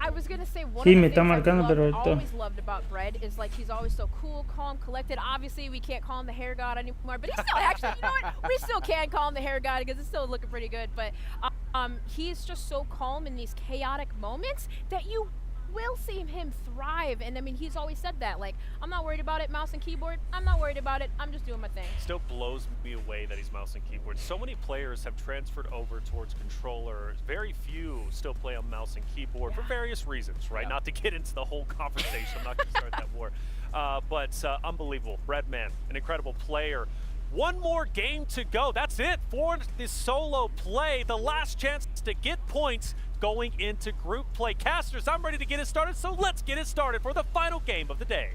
I was gonna say one Sí, of me the está things marcando, pero I've esto- always loved about Bread is like he's always so cool, calm, collected. Obviously, we can't call him the hair god anymore, but he's still actually, you know what? We still can call him the hair god because it's still looking pretty good. But he's just so calm in these chaotic moments that you will see him thrive. And I mean, he's always said that, like, I'm not worried about it, mouse and keyboard. I'm not worried about it. I'm just doing my thing. Still blows me away that he's mouse and keyboard. So many players have transferred over towards controller. Very few still play on mouse and keyboard for various reasons, right? Not to get into the whole conversation. I'm not going to start that war. But unbelievable. Breadman, an incredible player. One more game to go. That's it for this solo play. The last chance to get points going into group play. Casters, I'm ready to get it started, so let's get it started for the final game of the day.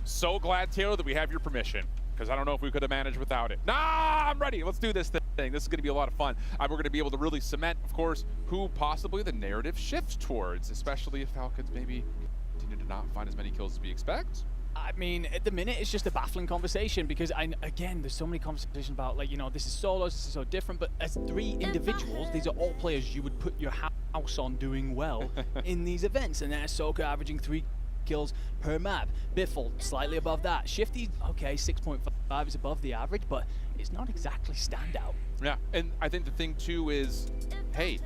So glad, Taylor, that we have your permission, because I don't know if we could have managed without it. Nah, I'm ready. Let's do this thing. This is going to be a lot of fun. We're going to be able to really cement, of course, who possibly the narrative shifts towards, especially if Falcons maybe continue to not find as many kills as we expect. I mean, at the minute, it's just a baffling conversation because, again, there's so many conversations about, like, you know, this is solos, this is so different, but as three individuals, these are all players you would put your house on doing well in these events. And then Ahsoka averaging 3 kills per map. Biffle, slightly above that. Shifty, okay, 6.5 is above the average, but it's not exactly standout. Yeah, and I think the thing, too, is, hey,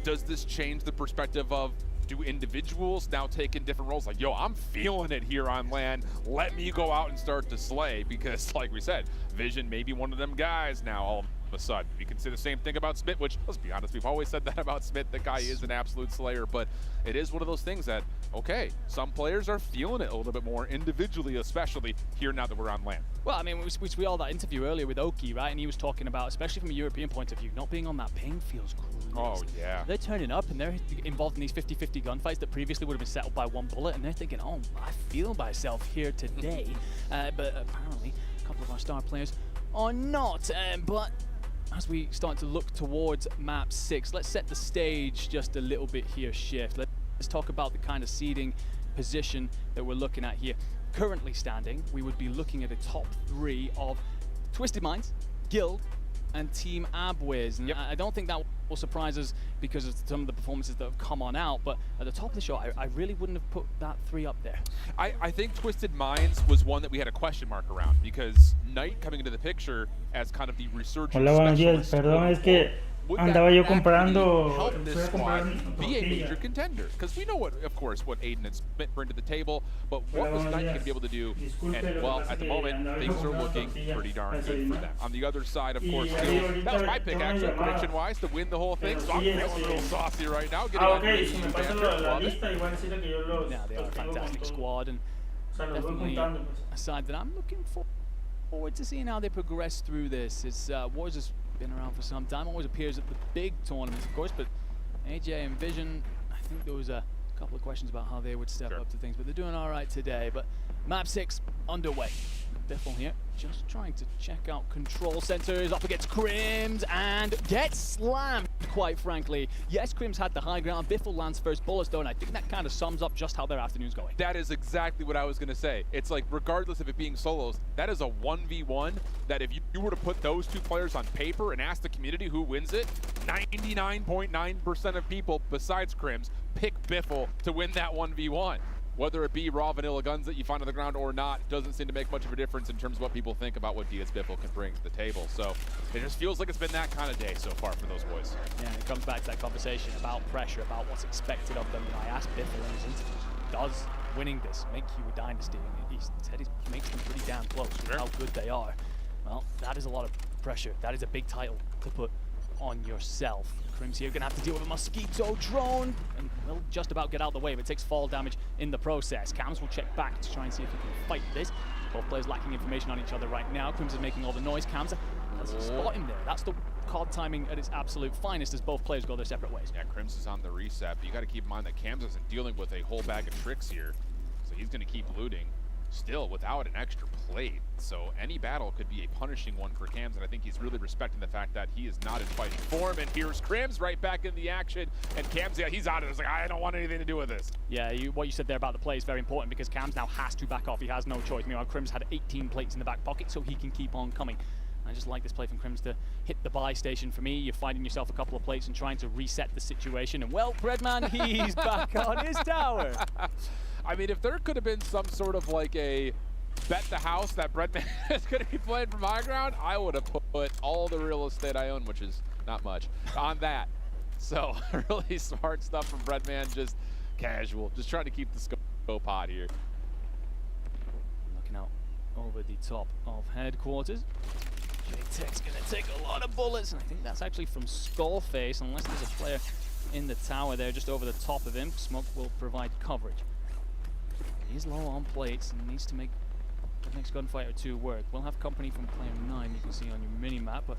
does this change the perspective of do individuals now take in different roles? Like, yo, I'm feeling it here on land. Let me go out and start to slay, because like we said, Vision may be one of them guys now all of a sudden. You can say the same thing about Smith, which, let's be honest, we've always said that about Smith. The guy is an absolute slayer, but it is one of those things that, okay, some players are feeling it a little bit more individually, especially here now that we're on land. Well, I mean, we all that interview earlier with Oki, right? And he was talking about, especially from a European point of view, not being on that ping feels cool. Oh, yeah. They're turning up and they're involved in these 50-50 gunfights that previously would have been settled by one bullet, and they're thinking, oh, I feel myself here today. But apparently, a couple of our star players are not. But as we start to look towards map 6, let's set the stage just a little bit here, Shift. Let's talk about the kind of seeding position that we're looking at here. Currently standing, we would be looking at a top 3 of Twisted Minds, Guild, and Team Abwiz. And I don't think that will surprise us because of some of the performances that have come on out, but at the top of the show, I really wouldn't have put that 3 up there. I think Twisted Minds was one that we had a question mark around because Knight coming into the picture as kind of the resurgent Hola, buenos días. specialist. Perdón, es que andaba yo comprando. Fui a comprar be a major tortilla. contender because we know what, of course, what Aiden and Smith bring to the table, but what was Knight going to be able to do? And well, at the moment, things are looking pretty darn good for them. On the other side, of course, too, that was my pick actually, prediction-wise, to win the whole thing. So I'm feeling a little saucy right now. Ah, ok, si me pasa la lista, igual decirle que yo los. Yeah, they are a fantastic squad, and definitely a side that I'm looking forward to seeing how they progress through this. It's Wars has been around for some time, always appears at the big tournaments, of course, but AJ and Vision, I think there was a couple of questions about how they would step up to things, but they're doing all right today. But map 6 underway. Biffle here, just trying to check out control centers, up against Crims, and gets slammed, quite frankly. Yes, Crims had the high ground. Biffle lands first bullets, though, and I think that kind of sums up just how their afternoon's going. That is exactly what I was going to say. It's like, regardless of it being solos, that is a 1v1 that if you were to put those 2 players on paper and ask the community who wins it, 99.9% of people, besides Crims, pick Biffle to win that 1v1. Whether it be raw vanilla guns that you find on the ground or not, doesn't seem to make much of a difference in terms of what people think about what Diaz Biffle can bring to the table. So it just feels like it's been that kind of day so far for those boys. Yeah, and it comes back to that conversation about pressure, about what's expected of them. I asked Biffle in his interview, does winning this make you a dynasty? And he said it makes them pretty damn close with how good they are. Well, that is a lot of pressure. That is a big title to put on yourself. Crims here gonna have to deal with a mosquito drone, and will just about get out of the way, but it takes fall damage in the process. Cams will check back to try and see if he can fight this. Both players lacking information on each other right now. Crims is making all the noise. Cams doesn't spot him there. That's the card timing at its absolute finest as both players go their separate ways. Yeah, Crims is on the reset, but you got to keep in mind that Cams isn't dealing with a whole bag of tricks here, so he's going to keep looting still without an extra plate. So any battle could be a punishing one for Cams, and I think he's really respecting the fact that he is not in fighting form. And here's Crims right back in the action, and Cams, yeah, he's out of it. It's like, I don't want anything to do with this. Yeah, what you said there about the play is very important because Cams now has to back off. He has no choice. Meanwhile, Crims had 18 plates in the back pocket, so he can keep on coming. I just like this play from Crims to hit the buy station. For me, you're finding yourself a couple of plates and trying to reset the situation. And well, Breadman, he's back on his tower. I mean, if there could have been some sort of like a bet the house that Breadman is going to be playing from high ground, I would have put all the real estate I own, which is not much, on that. So really smart stuff from Breadman, just casual, just trying to keep the scope hot here. Looking out over the top of headquarters. J-Tech's going to take a lot of bullets, and I think that's actually from Skullface, unless there's a player in the tower there just over the top of him. Smoke will provide coverage. He's low on plates and needs to make the next gunfight or 2 work. We'll have company from player 9, you can see on your mini-map, but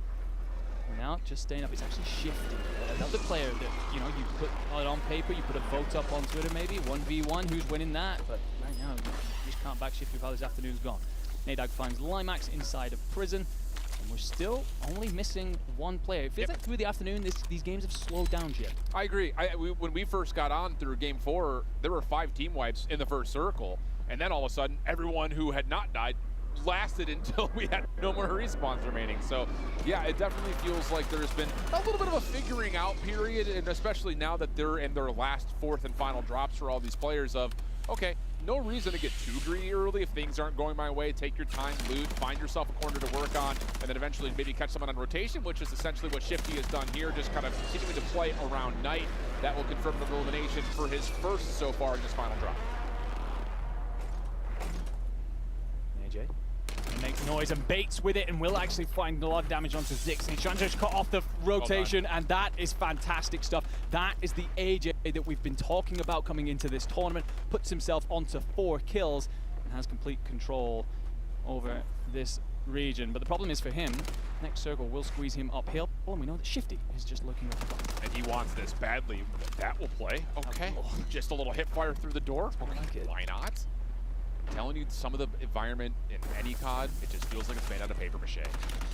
now just staying up. It's actually Shifty, another player that, you know, you put it on paper, you put a vote up on Twitter maybe, 1v1, who's winning that? But right now, you just can't back Shifty with how this afternoon's gone. Nadag finds Limax inside of prison, and we're still only missing 1 player. It feels like through the afternoon, these games have slowed down, Jim. I agree. When we first got on through Game 4, there were 5 team wipes in the first circle, and then all of a sudden, everyone who had not died lasted until we had no more respawns remaining. So, yeah, it definitely feels like there's been a little bit of a figuring out period, and especially now that they're in their last 4th and final drops for all these players of, okay, no reason to get too greedy early if things aren't going my way. Take your time, loot, find yourself a corner to work on, and then eventually maybe catch someone on rotation, which is essentially what Shifty has done here, just kind of continuing to play around Knight. That will confirm the elimination for his first so far in this final drop. AJ makes noise and baits with it and will actually find a lot of damage onto Zix. He's trying to just cut off the rotation, and that is fantastic stuff. That is the AJ that we've been talking about coming into this tournament. Puts himself onto 4 kills and has complete control over this region. But the problem is for him, next circle will squeeze him uphill, and we know that Shifty is just looking at the bottom. And he wants this badly. That will play. Okay, just a little hip fire through the door. I like it. Why not? I'm telling you, some of the environment in any COD, it just feels like it's made out of paper mache.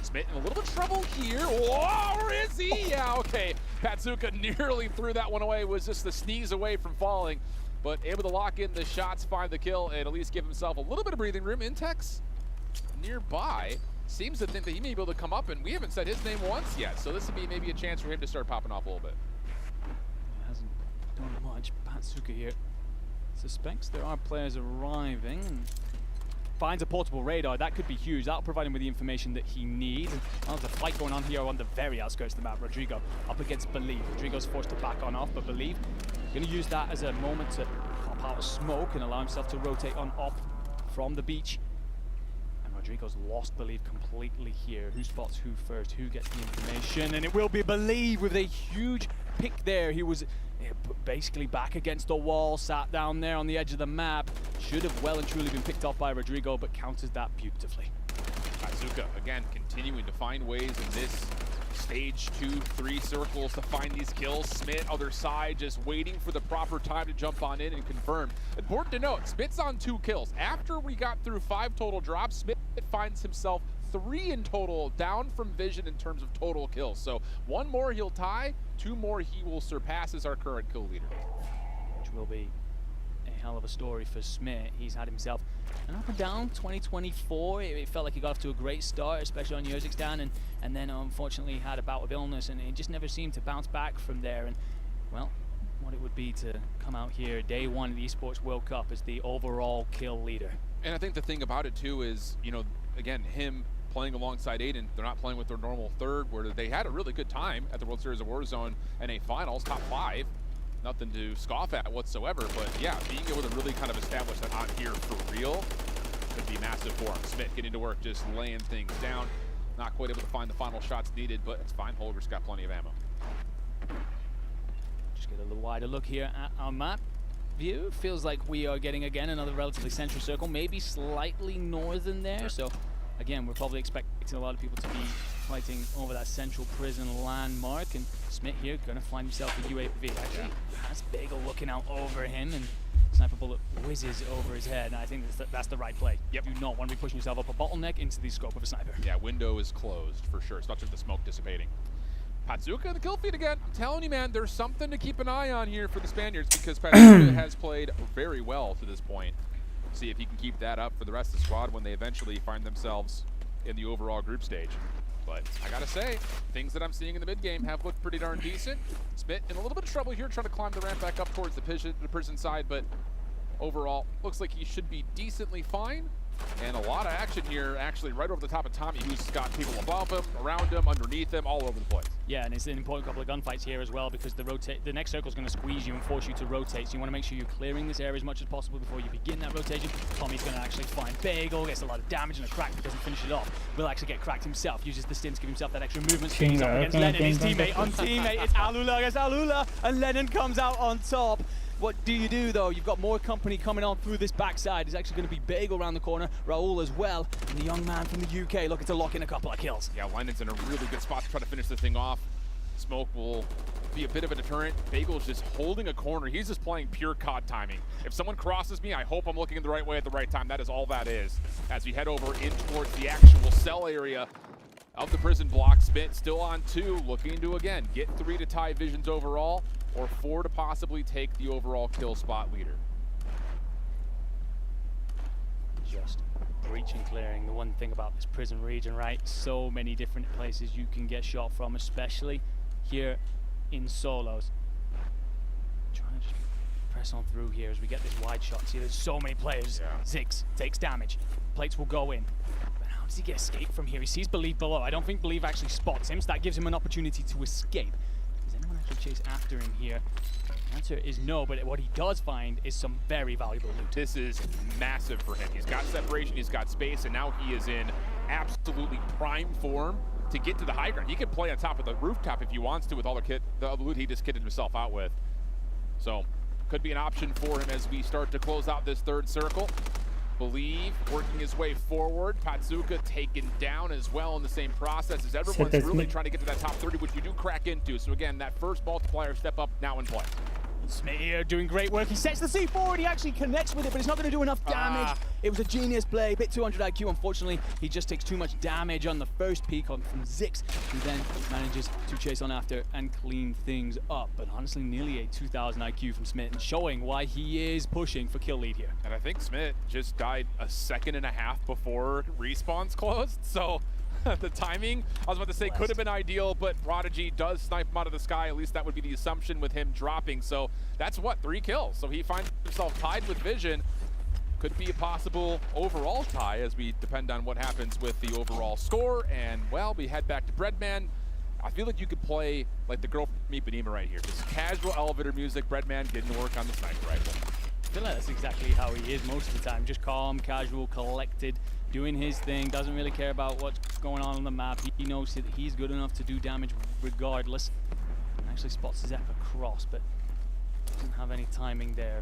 Smith in a little bit of trouble here. Whoa, where is he? Yeah, okay. Patsuka nearly threw that one away. Was just the sneeze away from falling, but able to lock in the shots, find the kill, and at least give himself a little bit of breathing room. Intex nearby. seems to think that he may be able to come up, and we haven't said his name once yet. So this would be maybe a chance for him to start popping off a little bit. He hasn't done much. Patsuka here suspects there are players arriving. Finds a portable radar. That could be huge. That'll provide him with the information that he needs. There's a fight going on here on the very outskirts of the map. Rodrigo up against Believe. Rodrigo's forced to back on off, but Believe going to use that as a moment to pop out of smoke and allow himself to rotate on off from the beach. And Rodrigo's lost Believe completely here. Who spots who first? Who gets the information? And it will be Believe with a huge pick there. He was basically back against the wall, sat down there on the edge of the map. Should have well and truly been picked off by Rodrigo, but counters that beautifully. Patsuka, again, continuing to find ways in this stage 2-3 circles to find these kills. Smith, other side, just waiting for the proper time to jump on in and confirm. Important to note, Smith's on 2 kills. After we got through 5 total drops, Smith finds himself 3 in total, down from Vision in terms of total kills. So 1 more he'll tie, 2 more he will surpass as our current kill leader. Which will be a hell of a story for Smith. He's had himself an up and down 2024. It felt like he got off to a great start, especially on Kazakhstan, and then unfortunately had a bout of illness, and he just never seemed to bounce back from there. And well, what it would be to come out here day 1 of the Esports World Cup as the overall kill leader. And I think the thing about it too is, you know, again, him playing alongside Aiden, they're not playing with their normal third, where they had a really good time at the World Series of Warzone NA Finals, top 5. Nothing to scoff at whatsoever, but yeah, being able to really kind of establish that I'm here for real could be massive for him. Smith getting to work, just laying things down. Not quite able to find the final shots needed, but it's fine. Holger's got plenty of ammo. Just get a little wider look here at our map view. Feels like we are getting, again, another relatively central circle, maybe slightly northern there. So again, we're probably expecting a lot of people to be fighting over that central prison landmark, and Smith here gonna find himself a UAV. Actually, has Bagel looking out over him, and sniper bullet whizzes over his head, and I think that's the right play. Yep. You do not want to be pushing yourself up a bottleneck into the scope of a sniper. Yeah, window is closed for sure, especially with the smoke dissipating. Patsuka, the kill feed again. I'm telling you, man, there's something to keep an eye on here for the Spaniards, because Patsuka has played very well to this point. See if he can keep that up for the rest of the squad when they eventually find themselves in the overall group stage. But I gotta say, things that I'm seeing in the mid game have looked pretty darn decent. Smith in a little bit of trouble here, trying to climb the ramp back up towards the prison side, but overall, looks like he should be decently fine. And a lot of action here, actually, right over the top of Tommy, who's got people above him, around him, underneath him, all over the place. Yeah, and it's an important couple of gunfights here as well, because the next circle is going to squeeze you and force you to rotate. So you want to make sure you're clearing this area as much as possible before you begin that rotation. Tommy's going to actually find Bagel, gets a lot of damage, and a crack, but doesn't finish it off. Will actually get cracked himself, uses the stim to give himself that extra movement speed up against Lennon, his teammate on teammate. It's Alula against Alula, and Lennon comes out on top. What do you do, though? You've got more company coming on through this backside. It's actually going to be Bagel around the corner, Raul as well, and the young man from the UK looking to lock in a couple of kills. Yeah, Lennon's in a really good spot to try to finish the thing off. Smoke will be a bit of a deterrent. Bagel's just holding a corner. He's just playing pure COD timing. If someone crosses me, I hope I'm looking in the right way at the right time. That is all that is. As we head over in towards the actual cell area of the prison block, Smith still on 2, looking to, again, get 3 to tie Visions overall, or 4 to possibly take the overall kill spot leader. Just breach and clearing. The one thing about this prison region, right? So many different places you can get shot from, especially here in solos. Trying to just press on through here as we get this wide shot. See, there's so many players. Yeah. Ziggs takes damage. Plates will go in. But how does he get escape from here? He sees Believe below. I don't think Believe actually spots him, so that gives him an opportunity to escape. Does anyone actually chase after him here? The answer is no, but what he does find is some very valuable loot. This is massive for him. He's got separation, he's got space, and now he is in absolutely prime form to get to the high ground. He can play on top of the rooftop if he wants to with all the loot he just kitted himself out with. So, could be an option for him as we start to close out this 3rd circle. Believe working his way forward. Patsuka taken down as well in the same process as everyone's really trying to get to that top 30, which you do crack into. So again, that first multiplier step up now in play. Smith here doing great work. He sets the C4 and he actually connects with it, but it's not going to do enough damage. It was a genius play, bit 200 IQ. Unfortunately, he just takes too much damage on the first peek from Zix, who then manages to chase on after and clean things up. But honestly, nearly a 2000 IQ from Smith, and showing why he is pushing for kill lead here. And I think Smith just died a 1.5 seconds before respawns closed. So The timing, I was about to say, could have been ideal, but Prodigy does snipe him out of the sky. At least that would be the assumption with him dropping. So that's what, 3 kills. So he finds himself tied with Vision. Could be a possible overall tie as we depend on what happens with the overall score. And, well, we head back to Breadman. I feel like you could play like the girl from Ipanema right here. Just casual elevator music, Breadman getting to work on the sniper rifle. I feel like that's exactly how he is most of the time. Just calm, casual, collected, doing his thing, doesn't really care about what's going on the map. He knows that he's good enough to do damage regardless. Actually spots Zep across, but doesn't have any timing there.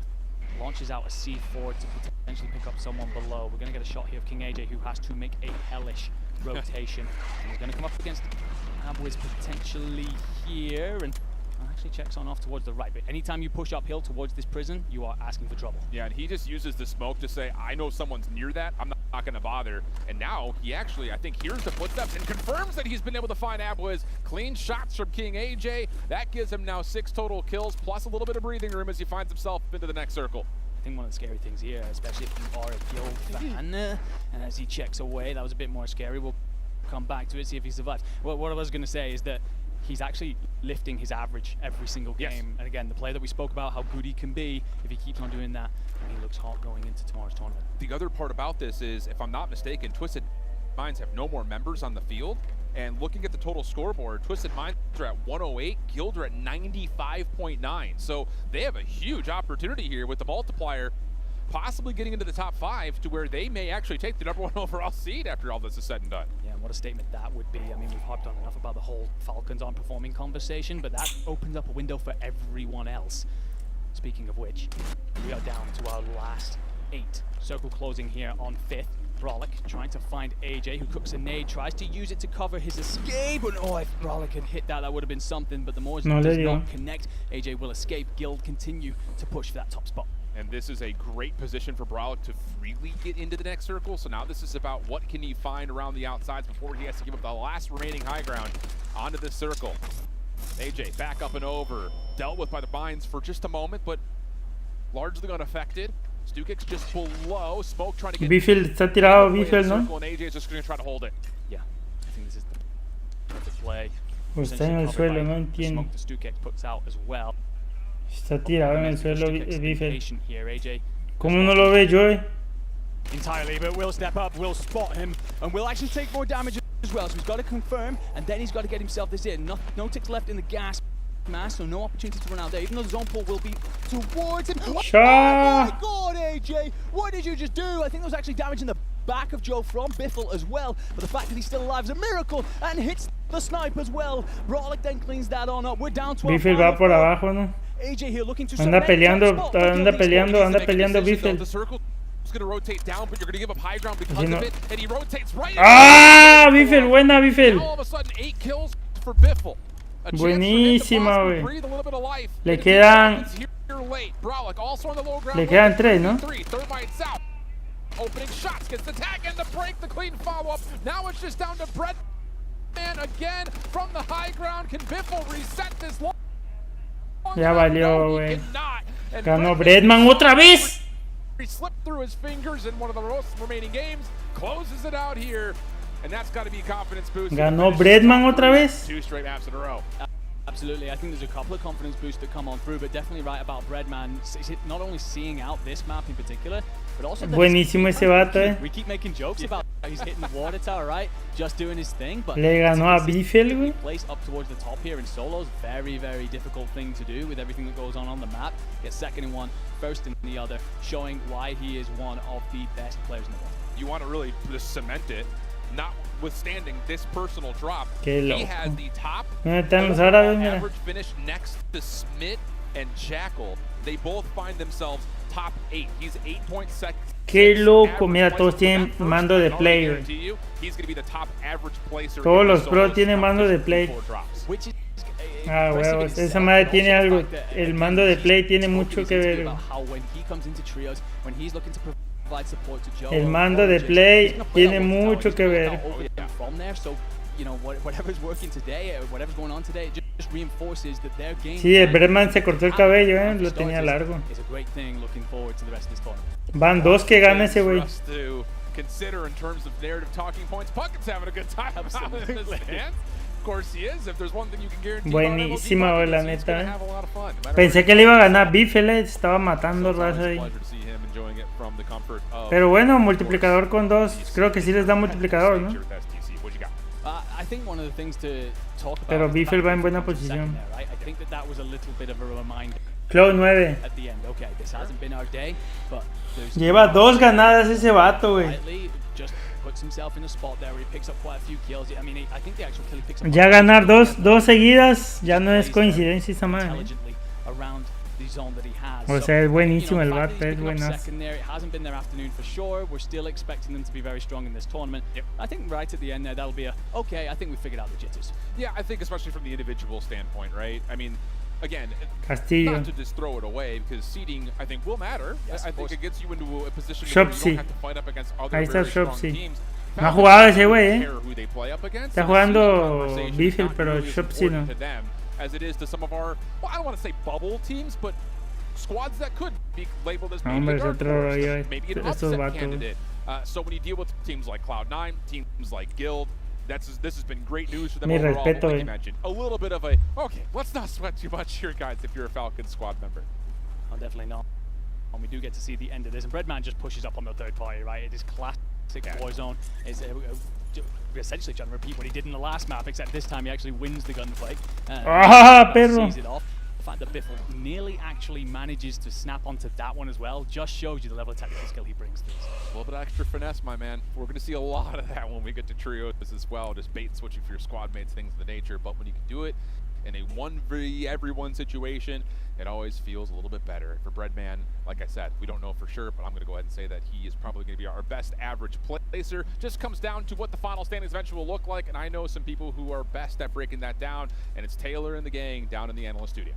Launches out a C4 to potentially pick up someone below. We're going to get a shot here of King AJ, who has to make a hellish rotation. And he's going to come up against Abwiz potentially here, and actually checks on off towards the right. But anytime you push uphill towards this prison, you are asking for trouble. Yeah, and he just uses the smoke to say, I know someone's near that, I'm not going to bother. And now he actually, I think, hears the footsteps and confirms that he's been able to find Abwiz. Clean shots from King AJ. That gives him now 6 total kills, plus a little bit of breathing room as he finds himself into the next circle. I think one of the scary things here, especially if you are a guild fan, and as he checks away, that was a bit more scary. We'll come back to it, see if he survives. Well, what I was going to say is that he's actually lifting his average every single game. Yes. And again, the player that we spoke about, how good he can be if he keeps on doing that, and he looks hot going into tomorrow's tournament. The other part about this is, if I'm not mistaken, Twisted Minds have no more members on the field. And looking at the total scoreboard, Twisted Minds are at 108, Guild are at 95.9. So they have a huge opportunity here with the multiplier possibly getting into the top 5 to where they may actually take the #1 overall seed after all this is said and done. Yeah, and what a statement that would be. I mean, we've harped on enough about the whole Falcons on performing conversation, but that opens up a window for everyone else. Speaking of which, we are down to our last 8. Circle closing here on 5th. Brolic trying to find AJ, who cooks a nade, tries to use it to cover his escape. And oh, if Brolic had hit that, that would have been something. But the more does not connect, AJ will escape. Guild continue to push for that top spot. And this is a great position for Brolic to freely get into the next circle. So now this is about what can he find around the outsides before he has to give up the last remaining high ground onto this circle. AJ back up and over, dealt with by the mines for just a moment, but largely unaffected. Stukic's just below, Smoke trying to get Biffel está tirado, Biffel, ¿no? And AJ is just going to try to hold it. Yeah, I think this is the perfect play. Pues está en el suelo, no entiendo. Smoke the Stukec puts out as well. Está tirado en el suelo, Biffel. ¿Cómo no lo ve yo, Entirely, but we'll step up, we'll spot him, and we'll actually take more damage as well. So he's got to confirm, and then he's got to get himself this in. No ticks left in the gas mask, so no opportunity to run out there. Even though the zone pull will be towards him. Oh my God, AJ! What did you just do? I think there was actually damage in the back of Joe from Biffle as well, but the fact that he's still alive is a miracle, and hits the snipe as well. Brolic then cleans that on up. We're down to Biffle va por abajo, ¿no? AJ here looking to anda peleando Biffle. The circle is going to rotate down, but you're going to give up high ground because of it, and he rotates right. ¡Ah! Biffle, buena Biffle. All of a sudden 8 kills for Biffle. Buenísima, güey. Le quedan 3, ¿no? Opening shots, gets the tag and the break, the clean follow-up. Now it's just down to Breadman again from the high ground. Can Biffle reset this long? Ya valió, güey. Ganó Breadman otra vez. He slipped through his fingers in one of the most remaining games, closes it out here, and that's got to be a confidence boost. Ganó Breadman otra vez. 2 straight maps in a row. Absolutely, I think there's a couple of confidence boosts that come on through, but definitely right about Breadman. Not only seeing out this map in particular, but also buenísimo ese vato, We keep making jokes about how he's hitting the water tower, right? Just doing his thing, but le ganó a Biffle, güey. Place up towards the top here in solos, very, very difficult thing to do with everything that goes on the map. Gets second in one, first in the other, showing why he is one of the best players in the world. You want to really just cement it, notwithstanding this personal drop. He has the top average finish next to Smith and Jackal. They both find themselves top 8. He's 8.6. Qué loco, mira, todos tienen mando de play, güey. Todos los pros tienen mando de play. Ah, huevos, esa madre tiene algo. El mando de play tiene mucho que ver, güey. El mando de play tiene mucho que ver. Sí, el Breadman se cortó el cabello, lo tenía largo. Van 2 que gana ese güey. consider in terms of narrative talking points. Puckett's having a good time out in this dance. Of course he is. If there's one thing you can guarantee Buenísima, about la MLG, he's neta. gonna have a lot of fun. No matter Pensé where que le iba a ganar Biffle, estaba matando it's always raza a ahí. pleasure to see him enjoying it from the comfort of Pero bueno, multiplicador con 2, creo que sí les da multiplicador, ¿no? What you got? I think one of the things to talk about. Pero is the Biffle fact va that en buena he comes in second posición. there, right? I think that was a little bit of a reminder Cloud 9. at the end. Okay, this hasn't been our day, but there's Lleva 2 ganadas ese vato, güey. quietly just puts himself in a spot there where he picks up quite a few kills. I mean, I think the actual kill he picks up. Ya ganar dos seguidas ya no es coincidencia esa madre. Intelligently around the zone that he has. O sea, es buenísimo el the fact vato, that es he's picking up buenazo. second there, it hasn't been their afternoon for sure. We're still expecting them to be very strong in this tournament. I think right at the end there, that'll be okay, I think we figured out the jitters. Yeah, I think especially from the individual standpoint, right? I mean, again, Castillo. not to just throw it away because seeding, I think, will matter. Yes, I of think course. it gets you into a position where you Shopsy. don't have to fight up against other Ahí está very strong Shopsy. teams. No ha jugado ese güey, Don't care who they play up against, Está and the seeding jugando conversation is Biffle, not pero nearly as Shopsy no. important to them as it is to some of our, well, I don't want to say bubble teams, but squads that could be labeled as maybe Hombre, the dark es otro horse, rollo maybe an estos upset vatos. candidate. So when you deal with teams like Cloud9, teams like Guild, this has been great news for them Mi overall. respeto, But like eh. you mentioned, a little bit of a, okay, let's not sweat too much here, guys, if you're a Falcons squad member. Oh, definitely not. And we do get to see the end of this. And Breadman just pushes up on the third party, right? It is classic Warzone. It's essentially trying to repeat what he did in the last map, except this time he actually wins the gunfight. Perro. Sees it off. The fact that Biffle nearly actually manages to snap onto that one as well just shows you the level of technical skill he brings to this. A little bit of extra finesse, my man. We're going to see a lot of that when we get to trios as well, just bait and switching for your squad mates, things of the nature. But when you can do it in a 1v everyone situation, it always feels a little bit better. For Breadman, like I said, we don't know for sure, but I'm going to go ahead and say that he is probably going to be our best average placer. Just comes down to what the final standings eventually will look like, and I know some people who are best at breaking that down, and it's Taylor and the gang down in the analyst studio.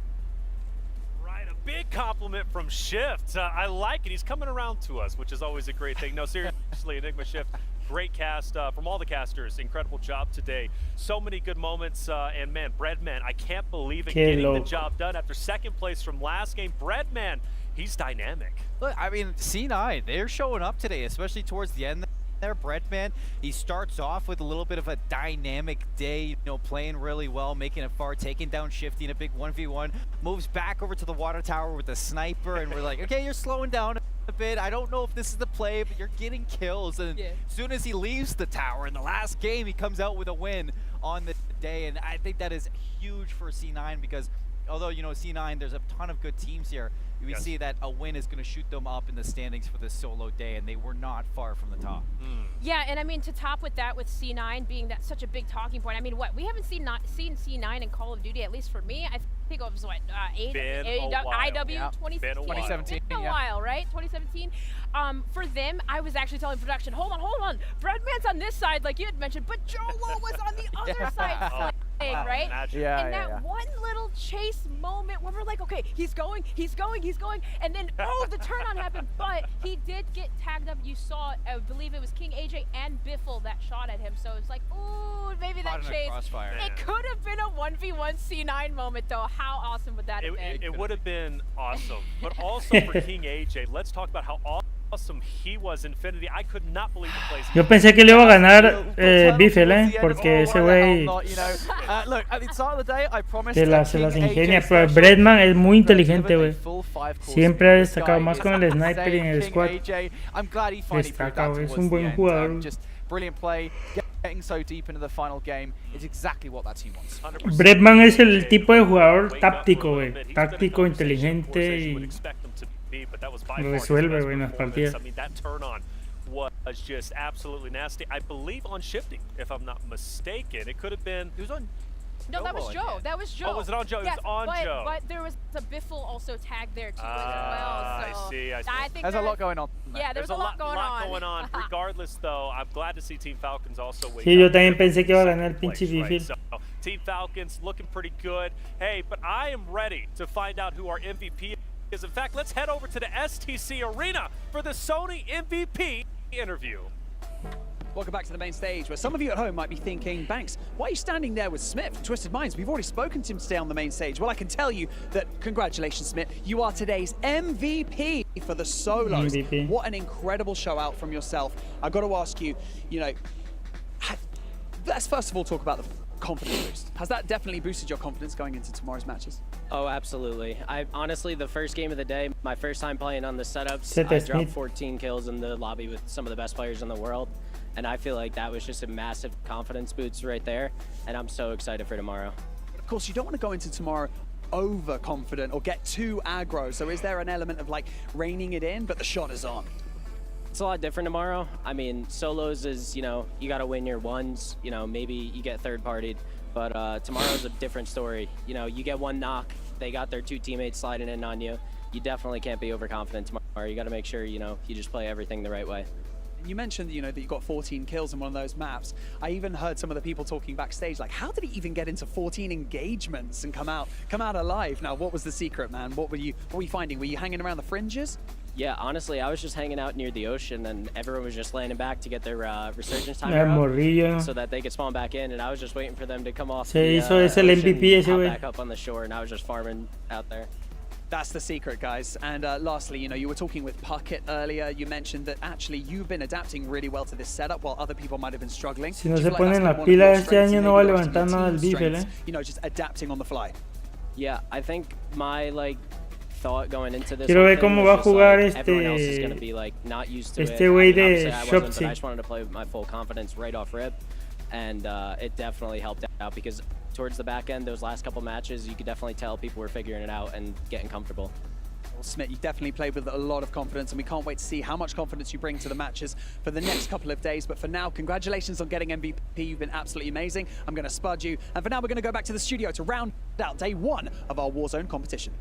Right, a big compliment from Shift. I like it. He's coming around to us, which is always a great thing. No, seriously, Enigma Shift, great cast from all the casters. Incredible job today. So many good moments. And man, Breadman, I can't believe it, getting the job done after second place from last game. Breadman, he's dynamic. Look, I mean, C9, they're showing up today, especially towards the end there. Breadman, he starts off with a little bit of a dynamic day, you know, playing really well, making it far, taking down Shifty in a big 1v1, moves back over to the water tower with a sniper, and we're like, okay, you're slowing down a bit. I don't know if this is the play, but you're getting kills. And as soon as he leaves the tower in the last game, he comes out with a win on the day, and I think that is huge for C9 because although, you know, C9, there's a ton of good teams here, we see that a win is going to shoot them up in the standings for this solo day, and they were not far from the top. Yeah, and I mean, to top with that, with C9 being that such a big talking point, I mean, what, we haven't seen C9 in Call of Duty, at least for me. I think it was, what, IW 2017? Been a while, right? 2017. For them, I was actually telling production, hold on. Breadman's on this side, like you had mentioned, but Jolo was on the other side. Right? And that one little chase moment where we're like, okay, he's going, and then, the turn on happened, but he did get tagged up. You saw, I believe it was King AJ and Biffle that shot at him, so it's like, ooh, maybe that chase. It could have been a 1v1 C9 moment, though. How awesome would that have been? It would have been awesome, but also for King AJ, let's talk about how awesome he was. Infinity, I could not believe the place. Yo pensé que le iba a ganar Biffle, porque ese güey se las ingenia, pero Breadman es muy inteligente, güey. Siempre ha destacado más con el sniper y en el squad. Destaca, güey, es un buen jugador. Breadman es el tipo de jugador táctico, güey. Táctico, inteligente y lo resuelve, güey, en las partidas. I mean, that turn on was just absolutely nasty. I believe on shifting, if I'm not mistaken. It could have been. It was on. No, that was Joe. That was Joe. Oh, was it on Joe? Yes, it was on Joe. But there was a Biffle also tagged there too as well. So I see. I think there's a lot going on. Yeah, there's a lot going on. Regardless, though, I'm glad to see Team Falcons also wake Sí, yo también pensé que iba a ganar el pinche Biffle. So, Team Falcons looking pretty good. Hey, but I am ready to find out who our MVP is. In fact, let's head over to the STC Arena for the Sony MVP interview. Welcome back to the main stage, where some of you at home might be thinking, Banks, why are you standing there with Smith from Twisted Minds? We've already spoken to him today on the main stage. Well, I can tell you that, congratulations, Smith, you are today's MVP for the solos. MVP. What an incredible show out from yourself. I've got to ask you, you know, let's first of all talk about the confidence boost. Has that definitely boosted your confidence going into tomorrow's matches? Oh, absolutely. I honestly, the first game of the day, my first time playing on the setups, Set I as dropped mid. 14 kills in the lobby with some of the best players in the world. And I feel like that was just a massive confidence boost right there. And I'm so excited for tomorrow. Of course, you don't want to go into tomorrow overconfident or get too aggro. So is there an element of like reining it in, but the shot is on? It's a lot different tomorrow. I mean, solos is, you know, you got to win your ones. You know, maybe you get third-partied. But tomorrow's a different story. You know, you get one knock, they got their two teammates sliding in on you. You definitely can't be overconfident tomorrow. You got to make sure, you know, you just play everything the right way. You mentioned, you know, that you got 14 kills in one of those maps. I even heard some of the people talking backstage, like, how did he even get into 14 engagements and come out alive? Now, what was the secret, man? What were you finding? Were you hanging around the fringes? Yeah, honestly, I was just hanging out near the ocean, and everyone was just landing back to get their resurgence El timer morrillo. up so that they could spawn back in, and I was just waiting for them to come off Se the hizo ese el ocean, MVP ese hop güey. back up on the shore, and I was just farming out there. That's the secret, guys. And lastly, you know, you were talking with Puckett earlier. You mentioned that actually you've been adapting really well to this setup while other people might have been struggling. Si no Do you se feel like ponen that's las been one of your pilas este strengths año and no va a maybe the rest of levantar your nada el team's Bifel, strengths? You know, just adapting on the fly. Yeah, I think my thought going into this Quiero whole ver thing cómo was va a just, jugar like, everyone else is going to be like not used to it. este güey de Obviously, I wasn't, Shopsy. but I just wanted to play with my full confidence right off rip, and it definitely helped out because towards the back end, those last couple matches, you could definitely tell people were figuring it out and getting comfortable. Well, Smith, you definitely played with a lot of confidence, and we can't wait to see how much confidence you bring to the matches for the next couple of days. But for now, congratulations on getting MVP. You've been absolutely amazing. I'm going to spud you. And for now, we're going to go back to the studio to round out day one of our Warzone competition.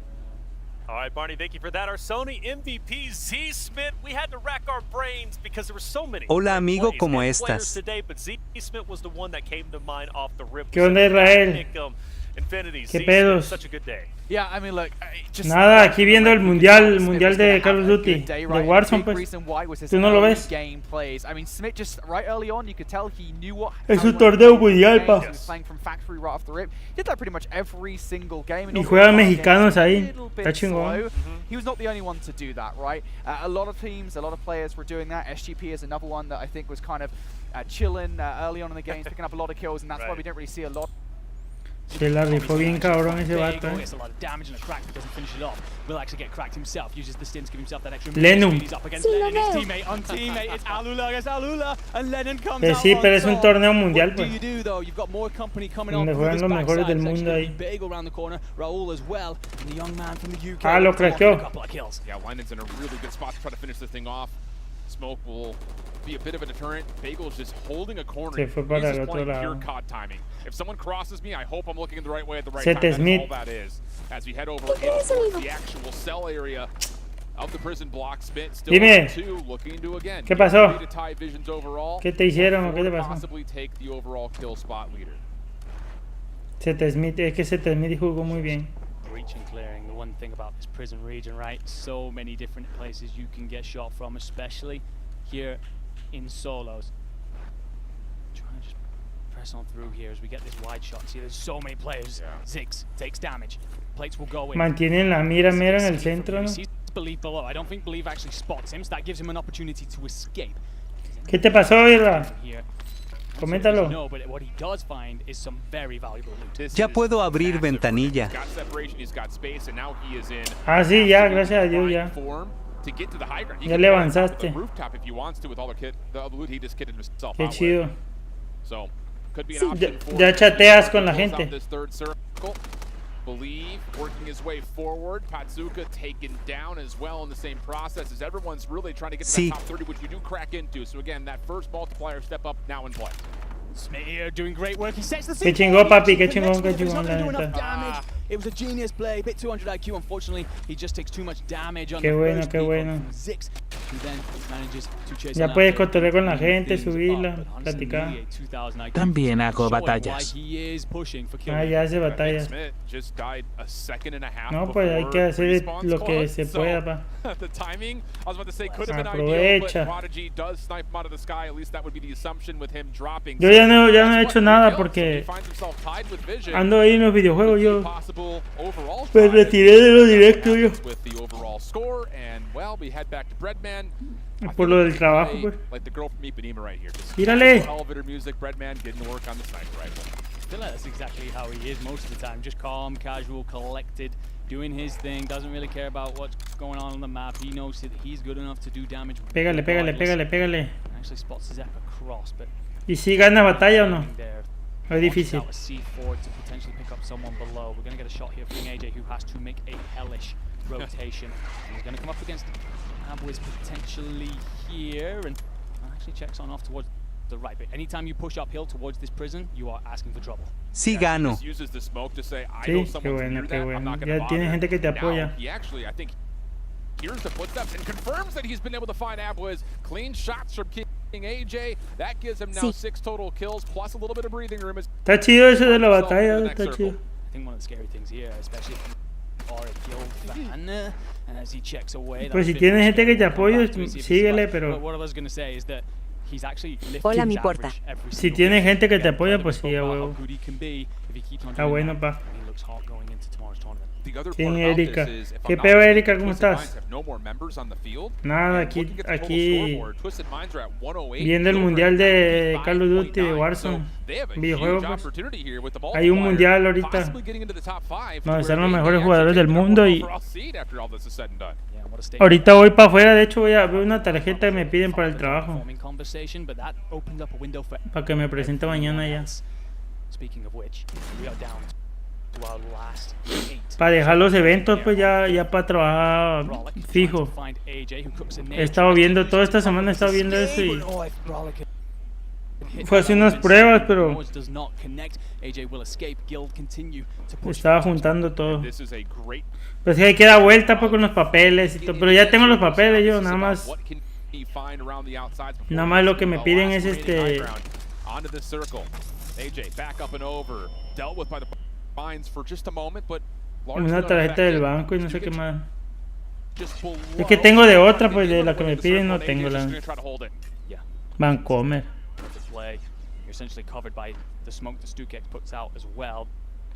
All right, Barney, thank you for that. Our Sony MVP, Z Smith. We had to rack our brains because there were so many Hola, great amigo, plays ¿cómo and estás? players today, but Z Smith was the one that came to mind off the rip. ¿Qué onda, Israel? Infinity, ¿Qué Z pedos? Smith, such a good day. Yeah, I mean, look, just Nada, aquí viendo el mundial de Call of Duty, de Warzone, pues. ¿Tú no lo ves? Game plays. I mean, Smith just right early on, you could tell he knew what. Es un torneo mundial, pa. He was playing from factory right off the rip. Did that pretty much every single game. Y juegan mexicanos ahí. Está chingón. He was not the only one to do that, right? A lot of teams, a lot of players were doing that. SGP is another one that I think was kind of chilling early on in the games, picking up a lot of kills, and that's why we didn't really see a lot. Se la rifó bien cabrón ese vato, Gets a lot of damage and a crack, but doesn't finish it off. Will actually get cracked himself. Uses the stim to give himself that extra. Lennon. He's up against Lennon, his teammate on teammate. It's Alula against Alula, and Lennon comes out sí, on pero es un top. torneo mundial, What do pues. you do though? You've got more company coming on Donde through juegan this los mejores backside. del It's mundo actually ahí. Bagel around the corner. Raul as well, and the young man from the UK. Ah, lo craqueó. A couple of kills. Yeah, Lennon's in a really good spot to try to finish this thing off. Smoke will be a bit of a deterrent. Bagel's just holding a corner. Se fue para He's el just otro playing lado. pure COD timing. If someone crosses me, I hope I'm looking the right way at the right Set time. That's Smith. all that is. As we head over into the actual cell area of the prison block, Smith still Dime. on 2, looking to again. ¿Qué pasó? get 3 to tie Visions overall. ¿Qué te hicieron o qué te or pasó? possibly take the overall kill spot leader. Set Smith, es que Set Smith jugó muy bien. Breach and clearing, the one thing about this prison region, right? So many different places you can get shot from, especially here in solos. Trying to just press on through here as we get this wide shot. See, there's so many players. Ziggs takes damage. Plates will go in. Mantienen la mira mera en el centro, ¿no? Sees Believe below. I don't think Believe actually spots him, so that gives him an opportunity to escape. ¿Qué te pasó, Irra? Here. Coméntalo. No, but what he does find is some very valuable loot. Ya puedo abrir ventanilla. Got separation, he's got space, and now he is in. Ah, sí, ya, gracias a Dios, ya. To get to the high ground. He Ya can le go on top of avanzaste. the rooftop if he wants to with all the other loot he just kitted himself Qué out chido. with. So, could be an Sí, option for ya chateas con la close out gente. this third circle. Believe working his way forward. Patsuka taken down as well in the same process as everyone's really trying to get to Sí. that top 30, which you do crack into. So again, that first multiplier step up now in play. Smith here doing great work. He sets the Qué scene. chingón, papi, qué Connects chingón, qué with it, but he's chingón, not la gonna do enough neta. damage. It was a genius play, bit 200 IQ. Unfortunately, he just takes too much damage on Qué the bueno, first qué peek bueno. from Ziggs. Ya puedes cotorrear con la gente, subirla, platicar. También hago batallas. Ah, ya hace batallas. No, pues hay que hacer lo que se pueda, pa. Aprovecha. Yo ya no he hecho nada porque ando ahí en los videojuegos. Yo me retiré de los directos yo. Por lo del trabajo, pues. Tírale. That's exactly how he is most of the time. Just calm, casual, collected, doing his thing. Doesn't really care about what's going on the map. He knows that he's good enough to do damage. Pégale, pégale, pégale, pégale. Actually spots Zep across, but ¿Y si gana batalla o no? Es difícil. C4 to potentially pick up someone below. We're going to get a shot here from AJ, who has to make a hellish rotation. He's going to come up against Abwiz potentially here, and actually checks on off towards the right. But anytime you push uphill towards this prison, you are asking for trouble. Sí gano. Sí, qué bueno, qué bueno. Ya tienes gente que te apoya. Here's the footsteps and confirms that he's been able to find Abwiz. Clean shots from King AJ. That gives him now 6 total kills plus a little bit of breathing room. Está chido eso de la batalla, está chido. I think one of the scary things here, especially if you are a guild fan, as he checks away. Pues si tienes gente que te apoya, síguele, pero what I was going to say is that he's actually Hola, mi porta. Si tienes gente que te apoya, pues sí, a huevo. Está bueno, pa. ¿Quién es Erika? ¿Qué pedo, Erika? ¿Cómo estás? Nada, aquí viendo el mundial de Call of Duty de Warzone, videojuegos. Pues. Hay un mundial ahorita donde están los mejores jugadores del mundo y ahorita voy para afuera. De hecho voy a ver una tarjeta que me piden para el trabajo para que me presente mañana ya. Para dejar los eventos, pues ya para trabajar fijo. He estado viendo, toda esta semana he estado viendo eso y fue hacer unas pruebas, pero estaba juntando todo. Pues hay que dar vuelta pues, con los papeles y todo, pero ya tengo los papeles yo, nada más lo que me piden es una tarjeta del banco y no sé qué más. Es que tengo de otra, pues de la que me piden no tengo la Bancomer.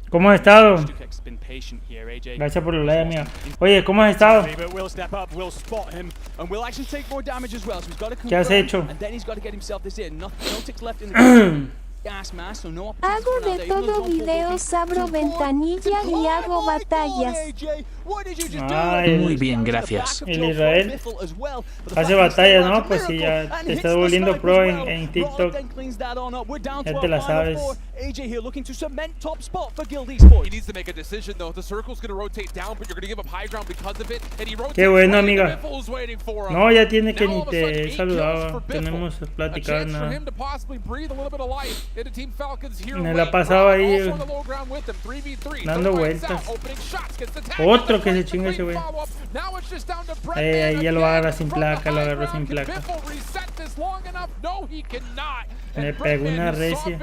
¿Cómo has estado? Gracias por los likes, amiga. Oye, ¿cómo has estado? ¿Qué has hecho? Hago de todo videos, abro ventanilla y hago batallas. Ay, muy bien, gracias. El Israel hace batallas, ¿no? Pues si ya te estás volviendo pro en TikTok, ya te la sabes. Qué bueno, amiga. No, ya tiene que ni te he saludado. Tenemos platicado nada. Me la pasaba ahí dando vueltas. Otro que se chinga ese güey. Ahí ya lo agarra sin placa, lo agarró sin placa. Me pegó una recia.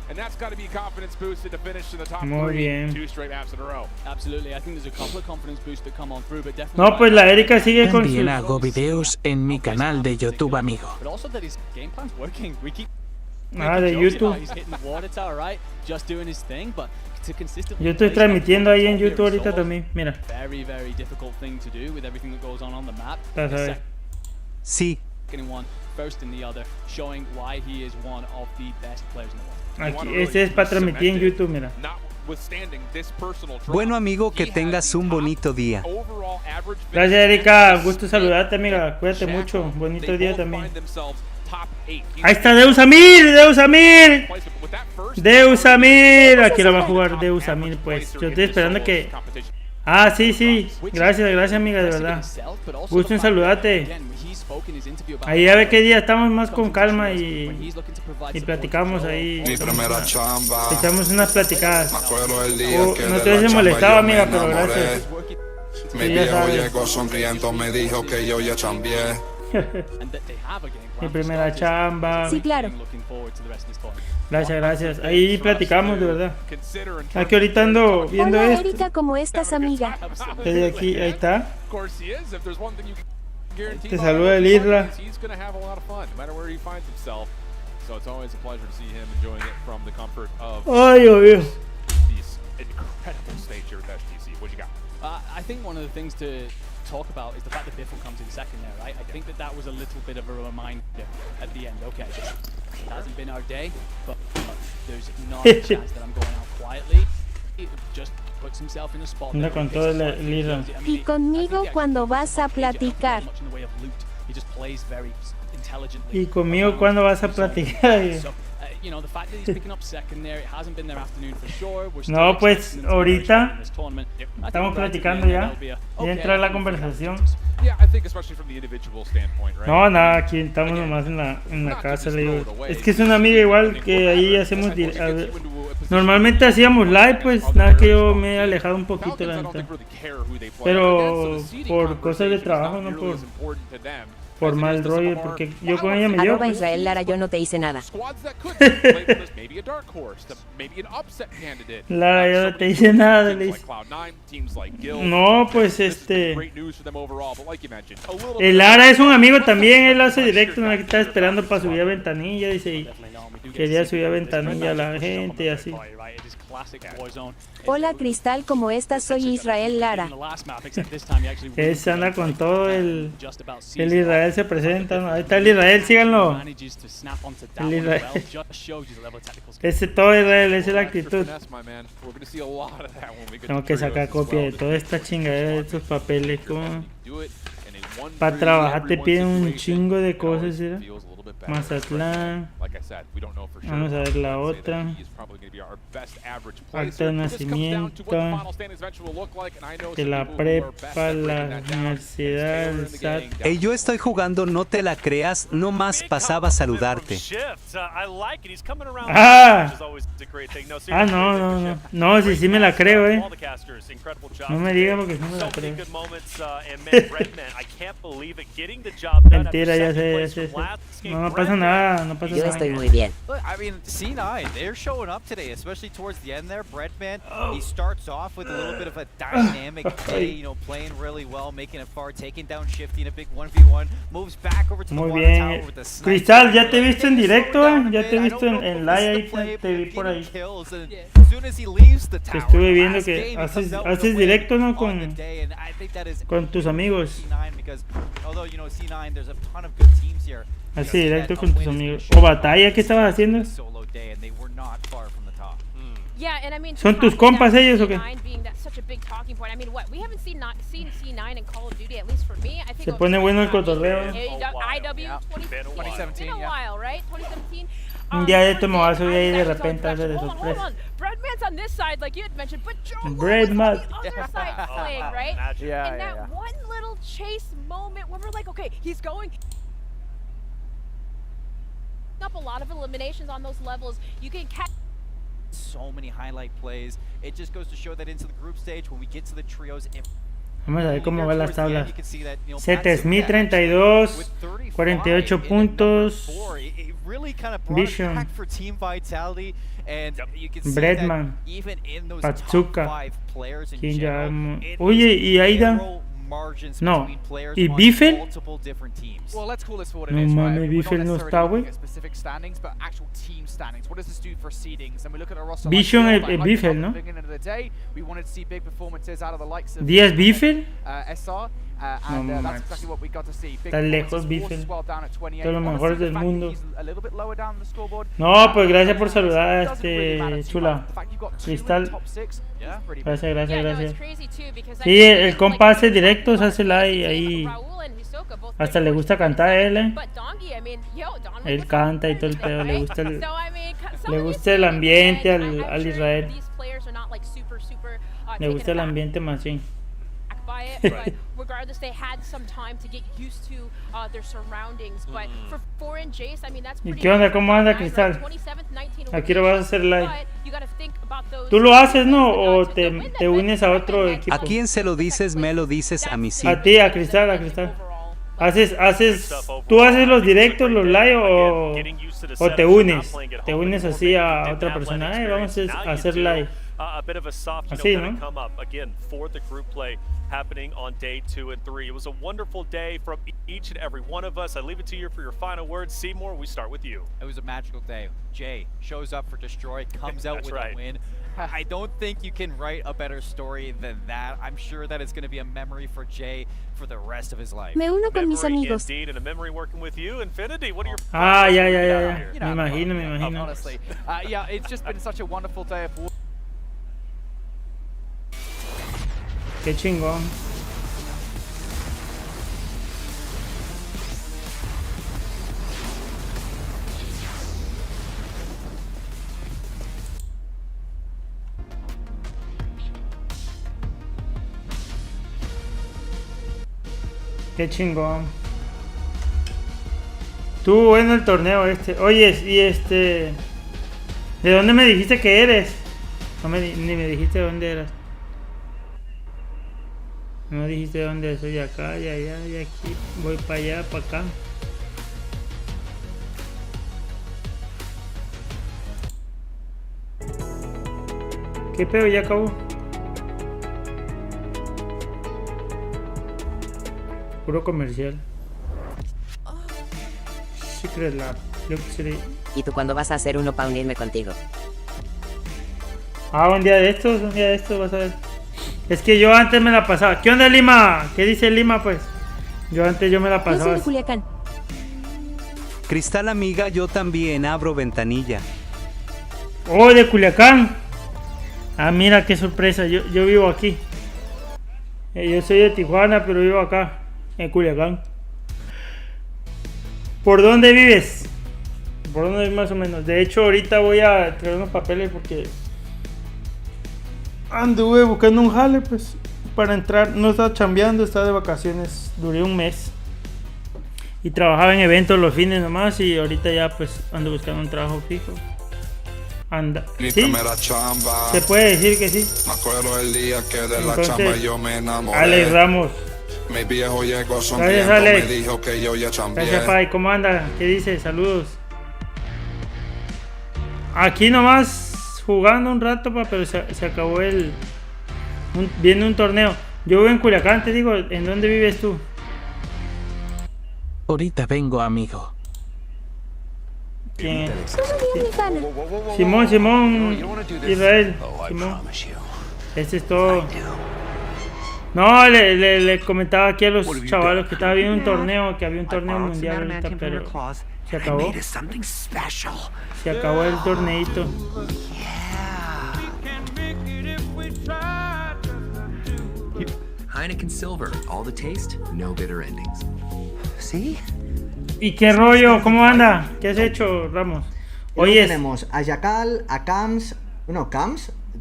And that's got to be confidence boosted to finish in the top Muy 3 bien. 2 straight maps in a row. Absolutely, I think there's a couple of confidence boosts that come on through, but definitely. No, pues la Erika sigue con También su... hago videos en mi canal de YouTube, amigo. But also that his game plan's working. We keep de YouTube. He's hitting the water tower, right? Just doing his thing, but to consistently. Yo estoy transmitiendo ahí en YouTube ahorita también, mira. Very, very difficult thing to do with everything that goes on the map. Sí. First in the other, showing why he is one of the best players in the world. Aquí, este es para transmitir en YouTube, mira. Bueno, amigo, que tengas un bonito día. Gracias, Erika. Gusto saludarte, amiga. Cuídate mucho. Bonito día también. Ahí está Deus Amir, Deus Amir. Deus Amir. Aquí lo va a jugar Deus Amir, pues. Yo estoy esperando que... Ah, sí, sí. Gracias, gracias, amiga, de verdad. Gusto en saludarte. Ahí a ver qué día estamos más con calma y platicamos ahí. Mi primera chamba. Echamos unas platicadas. Me acuerdo del día que no te hubiese molestado, amiga, pero gracias. Mi viejo llegó sonriendo, me dijo que yo ya cambié. Mi primera chamba. Sí, claro. Gracias, gracias. Ahí platicamos, de verdad. Aquí ahorita ando viendo Hola esto. Erika, ¿cómo estás, amiga? Estoy aquí, ahí está. Te saluda el Isla. Ay, Dios mío. I think one of the things to talk about is the fact that Biffle comes in second there, right? I think that was a little bit of a reminder at the end. Okay, it hasn't been our day, but there's not a chance that I'm going out quietly. It just puts himself in a spot. Anda con todo el Isla. Y conmigo cuando vas a platicar. He just plays very intelligently. Y conmigo cuando vas a platicar. You know, the fact that he's picking up second there, it hasn't been their afternoon for sure. We're still No, pues expecting them to be ahorita in this tournament. I think estamos relatively platicando ya. there'll be a- Ya entra la conversación. Yeah, I think especially from the individual standpoint, right? No, nada, aquí estamos nomás en la casa. Le digo. Es que es una amiga igual que ahí hacemos. Normalmente hacíamos live, pues nada que yo me he alejado un poquito, la neta. Pero por cosas de trabajo, no por mal rollo, porque yo con ella me llevo. Arroba Israel Lara, yo no te hice nada. Lara, yo no te hice nada, le dice. No, pues el Lara es un amigo también, él hace directo, no, que está esperando para subir a ventanilla, dice, y quería subir a ventanilla a la gente y así. Hola Cristal, ¿cómo estás? Soy Israel Lara. Ese anda con todo el Israel se presenta, ¿no? Ahí está el Israel, síganlo. El Israel. Ese todo Israel, esa es la actitud. Tengo que sacar copia de toda esta chingadera de estos papeles, como para trabajar te piden un chingo de cosas, ¿sí? Mazatlán. Vamos a ver la otra. Acta de nacimiento. De la prepa, la universidad, el SAT. Hey, yo estoy jugando, no te la creas, no más pasaba a saludarte. Ah, no. No, sí me la creo, No me digas porque no me la creo. Mentira, ya sé. No pasa nada, no pasa Yo nada. estoy muy bien. Look, I mean, C9, they're showing up today, especially towards the end there. Breadman, he starts off with a little bit of a dynamic day, you know, playing really well, making it far, taking down Shifty in a big 1v1, moves back over to the Muy water bien. tower with the sniper. Cristal, ya te he visto en directo, Ya te he visto en live, ahí te vi por ahí. Kills, and as soon as he leaves the Te tower, estuve viendo last que game, he comes haces out with a win directo, ¿no? on the Con day, and I think that is tus amigos. C9 because although, you know, C9, there's a ton of good teams here. Así directo con tus amigos. O batalla, ¿qué estabas haciendo? Solo day, and they were not far from the top. Yeah, and I mean, ¿Son tus compas ellos o qué? being that such a big talking point. I mean, what we haven't seen C9 in Call of Duty, at least for me. I think Se pone bueno el cotorreo. IW 2017. Been a while, right? 2017. Ya esto me va a subir ahí de repente de Hold sorpresa. on. Breadman's on this side, like you had mentioned, but Joe Breadman. on the other side playing, right? Yeah, In that one little chase moment where we're like, okay, he's going up a lot of eliminations on those levels. You can catch So many highlight plays. It just goes to show that into the group stage, when we get to the trios, if Vamos a ver cómo van las tablas. Setesmi32, 48 puntos. Vision, Breadman, Patsuka, Kinja. Oye, y Aida. No, ¿y Biffle? Well, let's call this for what it No is, right? mames, We're not Biffle no necessarily está, looking güey. at specific standings, but actual team standings. What does this do for seedings? And we look at a roster Vision like es Dion, like Biffle, at ¿no? the beginning of the day, we wanted to see big performances out of the likes of ¿Díaz Biffle? SR, and No that's manches. exactly what we got to see. Big Está lejos performances, Biffle. Forces well down at 28. De los Honestly, mejores the del fact that mundo. he's a little bit lower down the scoreboard, No, pues gracias por saludar a doesn't really matter too chula. much. The fact you've got two in the Cristal. top six, yeah, pretty big. Gracias, gracias, Yeah, no, it's gracias. crazy too because Sí, el compa hace directos, hace live ahí. Hasta le gusta cantar a él, But Dongi, I mean, yo, Don Él canta y todo el pedo, le gusta el, So, I mean, some le of gusta these el teams, ambiente and I'm al sure Israel. These players are not like super Le taken gusta el aback ambiente más, sí. by it, but regardless, they had some time to get used to their surroundings. But for Foreign Jace, I mean, that's ¿Y pretty qué onda? ¿Cómo anda, 27th, Cristal? 19 Aquí lo vas a hacer live. but you gotta think about those ¿Tú lo haces, no? ¿O te unes a otro equipo? ¿A quién se lo dices? Me lo dices a mí sí. A ti, a Cristal, a Cristal. ¿Tú haces los directos, los live o te unes? Te unes así a otra persona. Vamos a hacer live. A bit of a soft Así, kind ¿no? of come up again for the group play happening on day 2 and 3. It was a wonderful day from each and every one of us. I leave it to you for your final words. Seymour, we start with you. It was a magical day. Jay shows up for Destroy, comes out with a win. I don't think you can write a better story than that. I'm sure that it's going to be a memory for Jay for the rest of his life. Me uno con mis amigos. Indeed, and a memory working with you. Infinity, what are your Ya. Me imagino. Honestly, yeah, it's just been such a wonderful day of war. Qué chingón. Qué chingón. Estuvo bueno el torneo este. Oye, y ¿de dónde me dijiste que eres? Ni me dijiste de dónde eras. No dijiste dónde soy, acá, y allá, y aquí. Voy para allá, para acá. ¿Qué pedo? Ya acabó. Puro comercial. Secret Lab. Luxury. ¿Y tú cuándo vas a hacer uno para unirme contigo? Un día de estos vas a ver. Es que yo antes me la pasaba. ¿Qué onda, Lima? ¿Qué dice Lima, pues? Yo me la Yo pasaba. soy de Culiacán. Cristal amiga, yo también abro ventanilla. Oh, de Culiacán. Mira qué sorpresa. Yo vivo aquí. Yo soy de Tijuana, pero vivo acá, en Culiacán. ¿Por dónde vives? ¿Por dónde vives más o menos? De hecho, ahorita voy a traer unos papeles porque anduve buscando un jale, pues, para entrar. No estaba chambeando, estaba de vacaciones. Duré un mes. Y trabajaba en eventos los fines nomás. Y ahorita ya, pues, ando buscando un trabajo fijo. Mi ¿Sí? primera chamba. Se puede decir que sí. Me acuerdo el día que de la Entonces, chamba yo me enamoré. Alex Ramos. Mi viejo llegó Gracias, sonriendo, Alex. me dijo que yo ya chambeé. Gracias, Pai. ¿Cómo anda? ¿Qué dice? Saludos. Aquí nomás jugando un rato, pero se acabó viendo un torneo. Yo vivo en Culiacán, te digo. ¿En dónde vives tú? Ahorita vengo, amigo. ¿Quién? Todo Simón, Israel. Simón. Este es todo. No, le comentaba aquí a los chavalos que estaba viendo un torneo, que había un torneo mundial ahorita, pero se acabó. Se acabó el torneito. Heineken Silver, all the taste, no bitter endings. ¿Sí? ¿Y qué rollo? ¿Cómo anda? ¿Qué has hecho, Ramos? Hoy tenemos a Yakal, a Camps,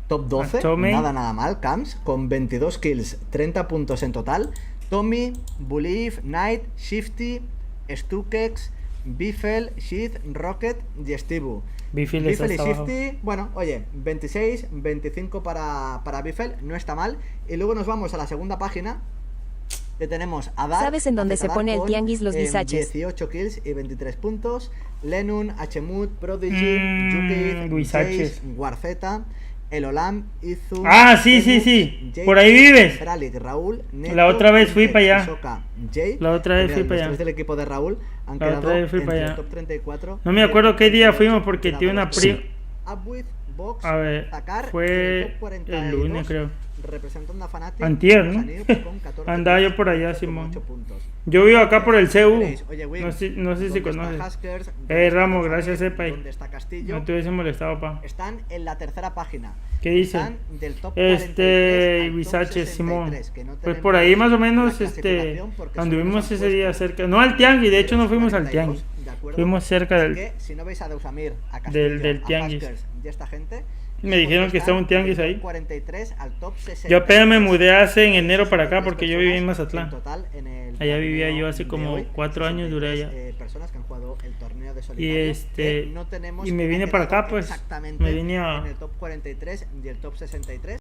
top 12, nada mal, Camps, con 22 kills, 30 puntos en total. Tommy, Believe, Knight, Shifty, Stukex, Biffel, Sheath, Rocket y Stibu. Biffel y Shifty, bueno, oye, 26, 25 para Biffel, no está mal. Y luego nos vamos a la segunda página, que tenemos a Dark. ¿Sabes en dónde se pone el tianguis los guisaches? 18 kills y 23 puntos. Lenun, Hmut, Prodigy, Yuki, Jace, Warzeta, Elolam, Izu. Sí. Por ahí vives. Fralik, Raúl, Neto, la otra vez fui para allá. Soka, Jay, la otra vez fui para allá. Los tres del equipo de Raúl han la quedado otra vez fui entre para el allá. top 34. No me acuerdo qué día fuimos porque tiene una prima. Box, A ver, Takar, fue el lunes, creo. Representando a Fnatic. Antier, ¿no? Andaba yo por allá, Simón. Yo vivo acá por el CU. No sé si conoces. Ramos, gracias, Epay. No te hubiese molestado, pa. Están en la tercera página. ¿Qué dice? Guisaches, Simón. Pues por ahí más o menos, anduvimos ese día cerca. No al tianguis, de hecho no fuimos al tianguis. Fuimos cerca del si no veis a Deusamir, a del tianguis. Y esta gente, Me dijeron que estaba un tianguis ahí. 43 al top 60. Yo apenas me mudé hace en enero para acá porque yo vivía en Mazatlán. En total, en el Allá vivía yo hace de como hoy, 4 años duré allá. Personas que han jugado el torneo de Y solitario. No tenemos y me vine para acá, pues. exactamente Me vine a en el top 43 y el top 63.